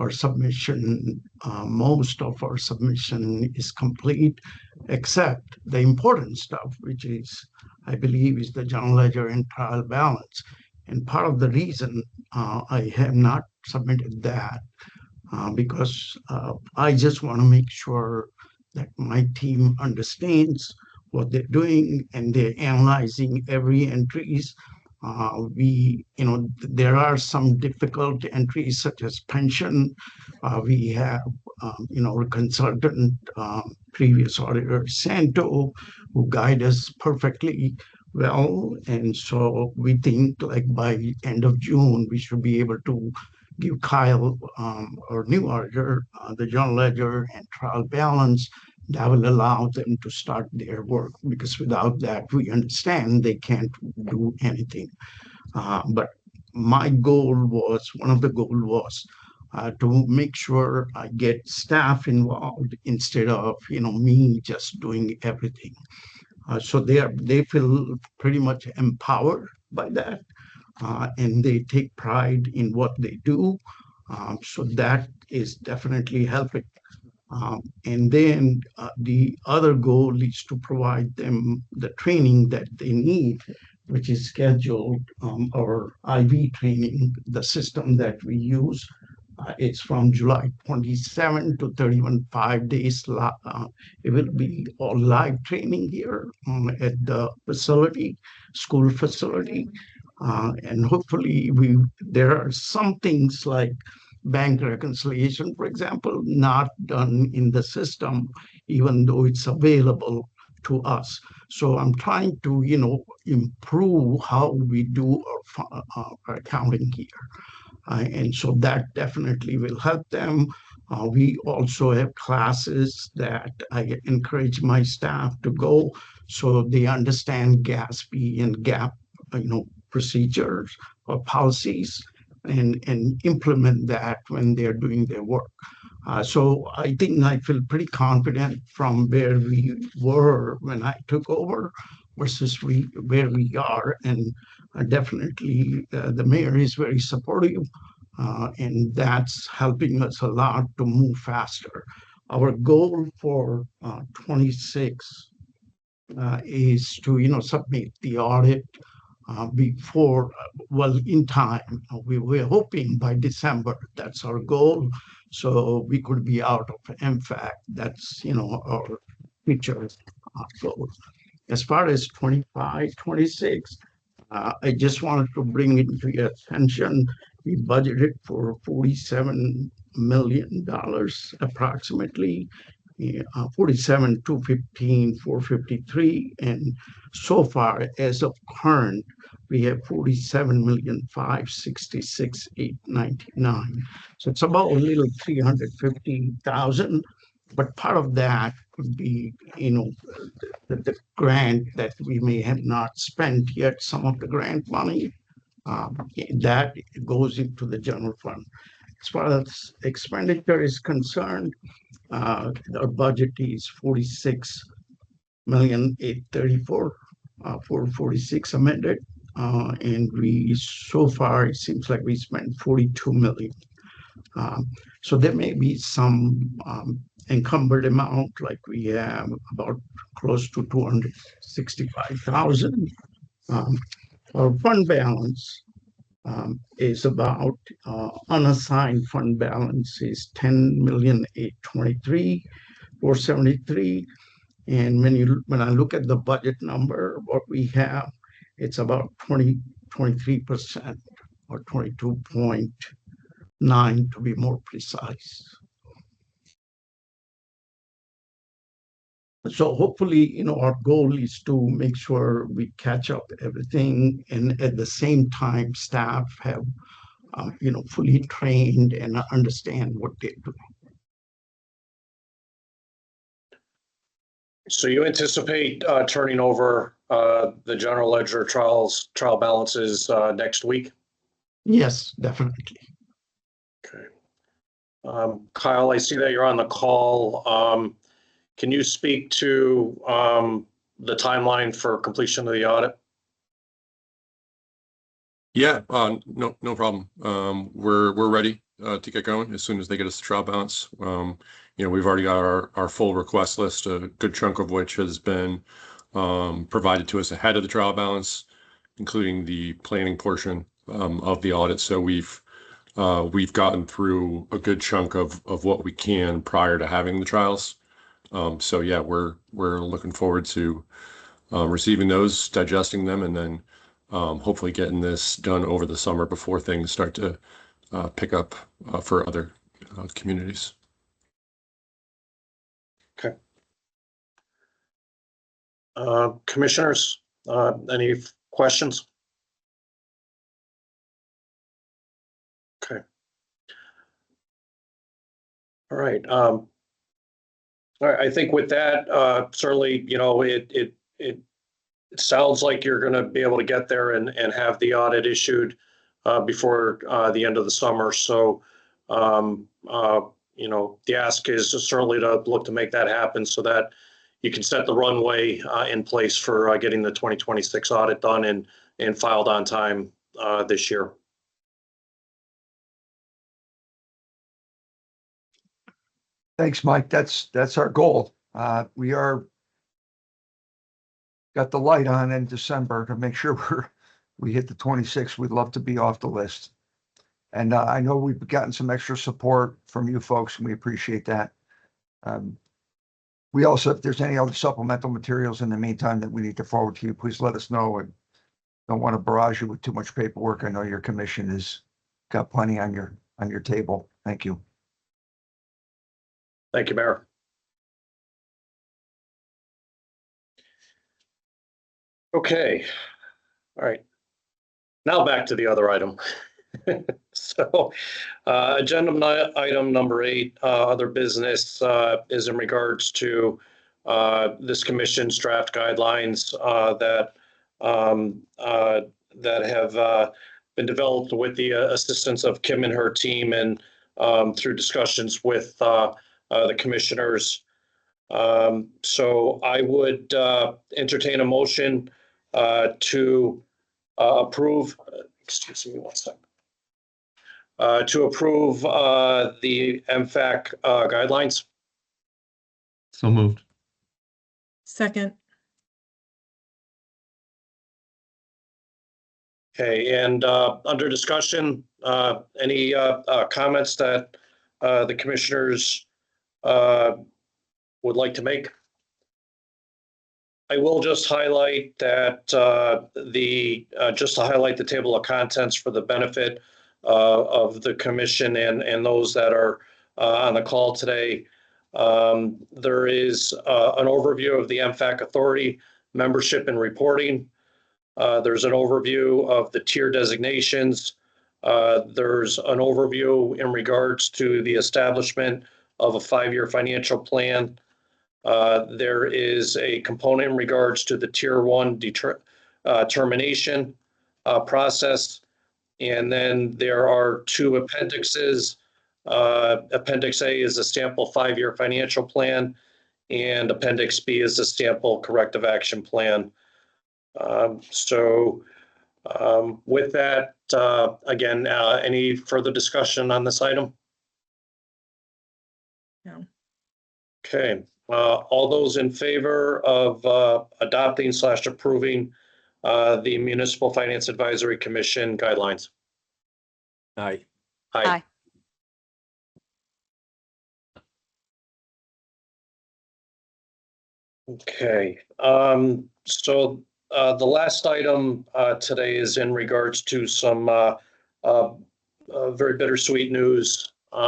our submission, most of our submission is complete, except the important stuff, which is, I believe, is the general ledger and trial balance. And part of the reason I have not submitted that because I just want to make sure that my team understands what they're doing and they're analyzing every entries. There are some difficult entries such as pension. We have, a consultant, previous auditor, Santo, who guide us perfectly well. And so we think like by end of June, we should be able to give Kyle, our new auditor, the general ledger and trial balance. That will allow them to start their work, because without that, we understand they can't do anything. But my goal was, one of the goals was to make sure I get staff involved instead of, me just doing everything. So they feel pretty much empowered by that, and they take pride in what they do. So that is definitely helping. And then the other goal is to provide them the training that they need, which is scheduled, our IV training, the system that we use. It's from July 27 to 31, 5 days. It will be all live training here at the facility, school facility. And hopefully there are some things like bank reconciliation, for example, not done in the system, even though it's available to us. So I'm trying to, improve how we do our accounting here. And so that definitely will help them. We also have classes that I encourage my staff to go so they understand GASB and GAP, procedures or policies and implement that when they're doing their work. So I think I feel pretty confident from where we were when I took over versus where we are. And definitely the mayor is very supportive, and that's helping us a lot to move faster. Our goal for 26 is to submit the audit before, well, in time. We're hoping by December. That's our goal. So we could be out of MFAC. That's, our future goal. As far as 25, 26, I just wanted to bring it to your attention. We budgeted for $47 million approximately. 47, 215, 453, and so far as of current, we have 47,566,899. So it's about a little 350,000, but part of that could be, the grant that we may have not spent yet, some of the grant money, that goes into the general fund. As far as expenditure is concerned, our budget is 46,834,446 amended, and we so far it seems like we spent 42 million. So there may be some encumbered amount, like we have about close to 265,000. Our fund balance is about unassigned fund balance is 10,823,473. And when I look at the budget number, what we have, it's about 23% or 22.9 to be more precise. So hopefully, our goal is to make sure we catch up everything, and at the same time, staff have, fully trained and understand what they're doing. So you anticipate turning over the general ledger trial balances next week? Yes, definitely. Okay. Kyle, I see that you're on the call. Can you speak to the timeline for completion of the audit? Yeah, no problem. We're ready to get going as soon as they get us the trial balance. We've already got our full request list, a good chunk of which has been provided to us ahead of the trial balance, including the planning portion of the audit. So we've gotten through a good chunk of what we can prior to having the trials. So yeah, we're looking forward to receiving those, digesting them, and then hopefully getting this done over the summer before things start to pick up for other communities. Okay. Commissioners, any questions? Okay. All right. All right. I think with that, certainly, it sounds like you're going to be able to get there and have the audit issued before the end of the summer. So, the ask is certainly to look to make that happen so that you can set the runway in place for getting the 2026 audit done and filed on time this year. Thanks, Mike. That's our goal. We got the light on in December to make sure we hit the 26. We'd love to be off the list. And I know we've gotten some extra support from you folks, and we appreciate that. We also, if there's any other supplemental materials in the meantime that we need to forward to you, please let us know. And don't want to barrage you with too much paperwork. I know your commission has got plenty on your table. Thank you. Thank you, Mayor. Okay. All right. Now back to the other item. So, item number 8, other business, is in regards to this commission's draft guidelines that have been developed with the assistance of Kim and her team and through discussions with the commissioners. So I would entertain a motion to approve, excuse me one second, to approve the MFAC guidelines. So moved. Second. Okay, and under discussion, any comments that the commissioners would like to make? I will just highlight that just to highlight the table of contents for the benefit of the commission and those that are on the call today. There is an overview of the MFAC authority, membership and reporting. There's an overview of the tier designations. There's an overview in regards to the establishment of a 5-year financial plan. There is a component in regards to the tier 1 termination process. And then there are 2 appendixes. Appendix A is a sample 5-year financial plan, and Appendix B is a sample corrective action plan. With that, again, any further discussion on this item? No. Okay, all those in favor of adopting / approving the Municipal Finance Advisory Commission guidelines? Aye. Aye. Okay, so the last item today is in regards to some very bittersweet news. We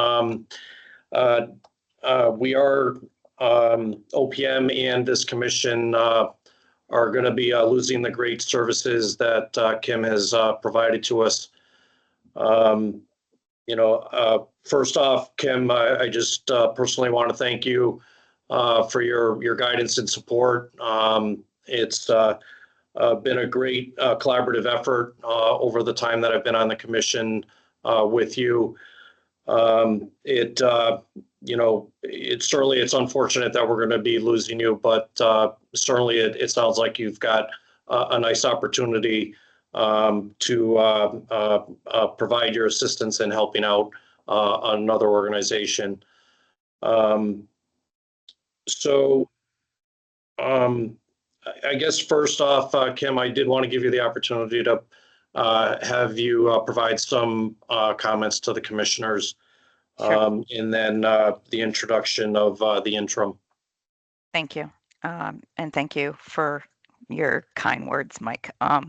are, OPM and this commission are going to be losing the great services that Kim has provided to us. First off, Kim, I just personally want to thank you for your guidance and support. It's been a great collaborative effort over the time that I've been on the commission with you. It's unfortunate that we're going to be losing you, but certainly it sounds like you've got a nice opportunity to provide your assistance in helping out another organization. I guess first off, Kim, I did want to give you the opportunity to have you provide some comments to the commissioners. Sure. And then the introduction of the interim. Thank you. And thank you for your kind words, Mike. I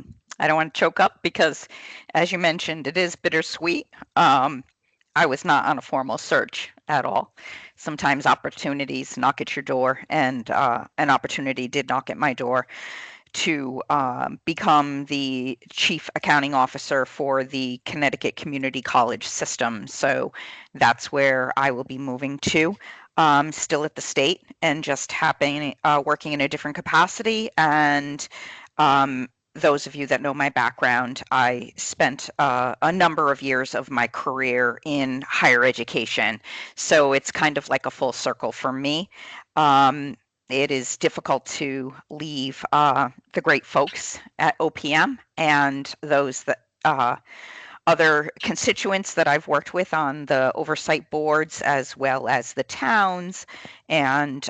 don't want to choke up because, as you mentioned, it is bittersweet. I was not on a formal search at all. Sometimes opportunities knock at your door, and an opportunity did knock at my door to become the chief accounting officer for the Connecticut Community College system. So that's where I will be moving to, still at the state and just working in a different capacity. And those of you that know my background, I spent a number of years of my career in higher education. So it's kind of like a full circle for me. It is difficult to leave the great folks at OPM and those that other constituents that I've worked with on the oversight boards, as well as the towns and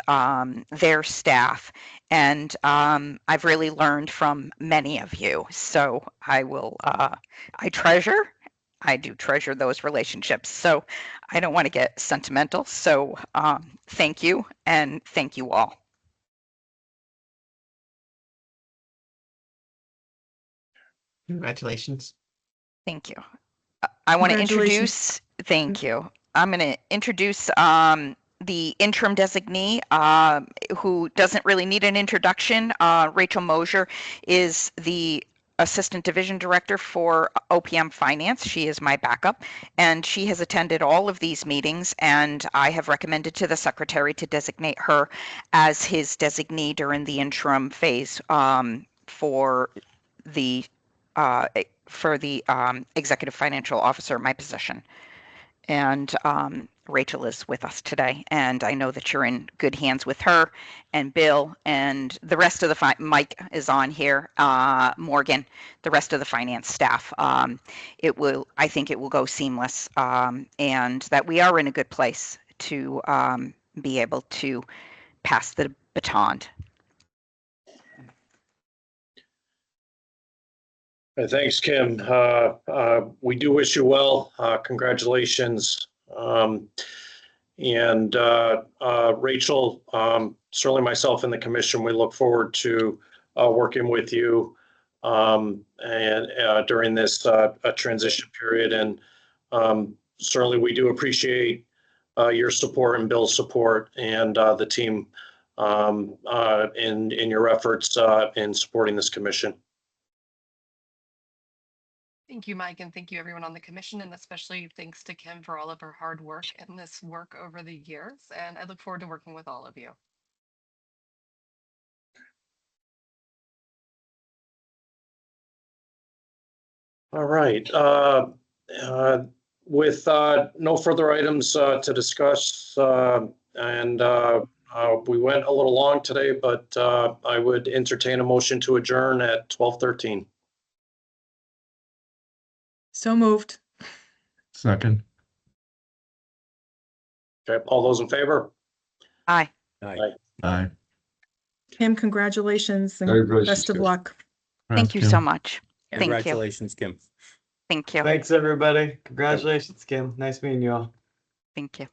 their staff. And I've really learned from many of you. So I do treasure those relationships. So I don't want to get sentimental. So thank you, and thank you all. Congratulations. Thank you. I want to Congratulations. thank you. I'm going to introduce the interim designee who doesn't really need an introduction. Rachel Mosier is the Assistant Division Director for OPM Finance. She is my backup, and she has attended all of these meetings, and I have recommended to the Secretary to designate her as his designee during the interim phase for the Executive Financial Officer, my position. And Rachel is with us today, and I know that you're in good hands with her and Bill and the rest of the Mike is on here, Morgan, the rest of the finance staff. I think it will go seamless, and that we are in a good place to be able to pass the baton. Thanks, Kim. We do wish you well. Congratulations. Rachel, certainly myself and the commission, we look forward to working with you during this transition period. And certainly we do appreciate your support and Bill's support and the team in your efforts in supporting this commission. Thank you, Mike, and thank you everyone on the commission, and especially thanks to Kim for all of her hard work in this work over the years. And I look forward to working with all of you. All right. With no further items to discuss, and we went a little long today, but I would entertain a motion to adjourn at 12:13. So moved. Second. Okay, all those in favor? Aye. Aye. Aye. Kim, congratulations and Congratulations, best of Kim. luck. Thank you so much. Thank you. Congratulations, Kim. Thank you. Thanks, everybody. Congratulations, Kim. Nice meeting you all. Thank you.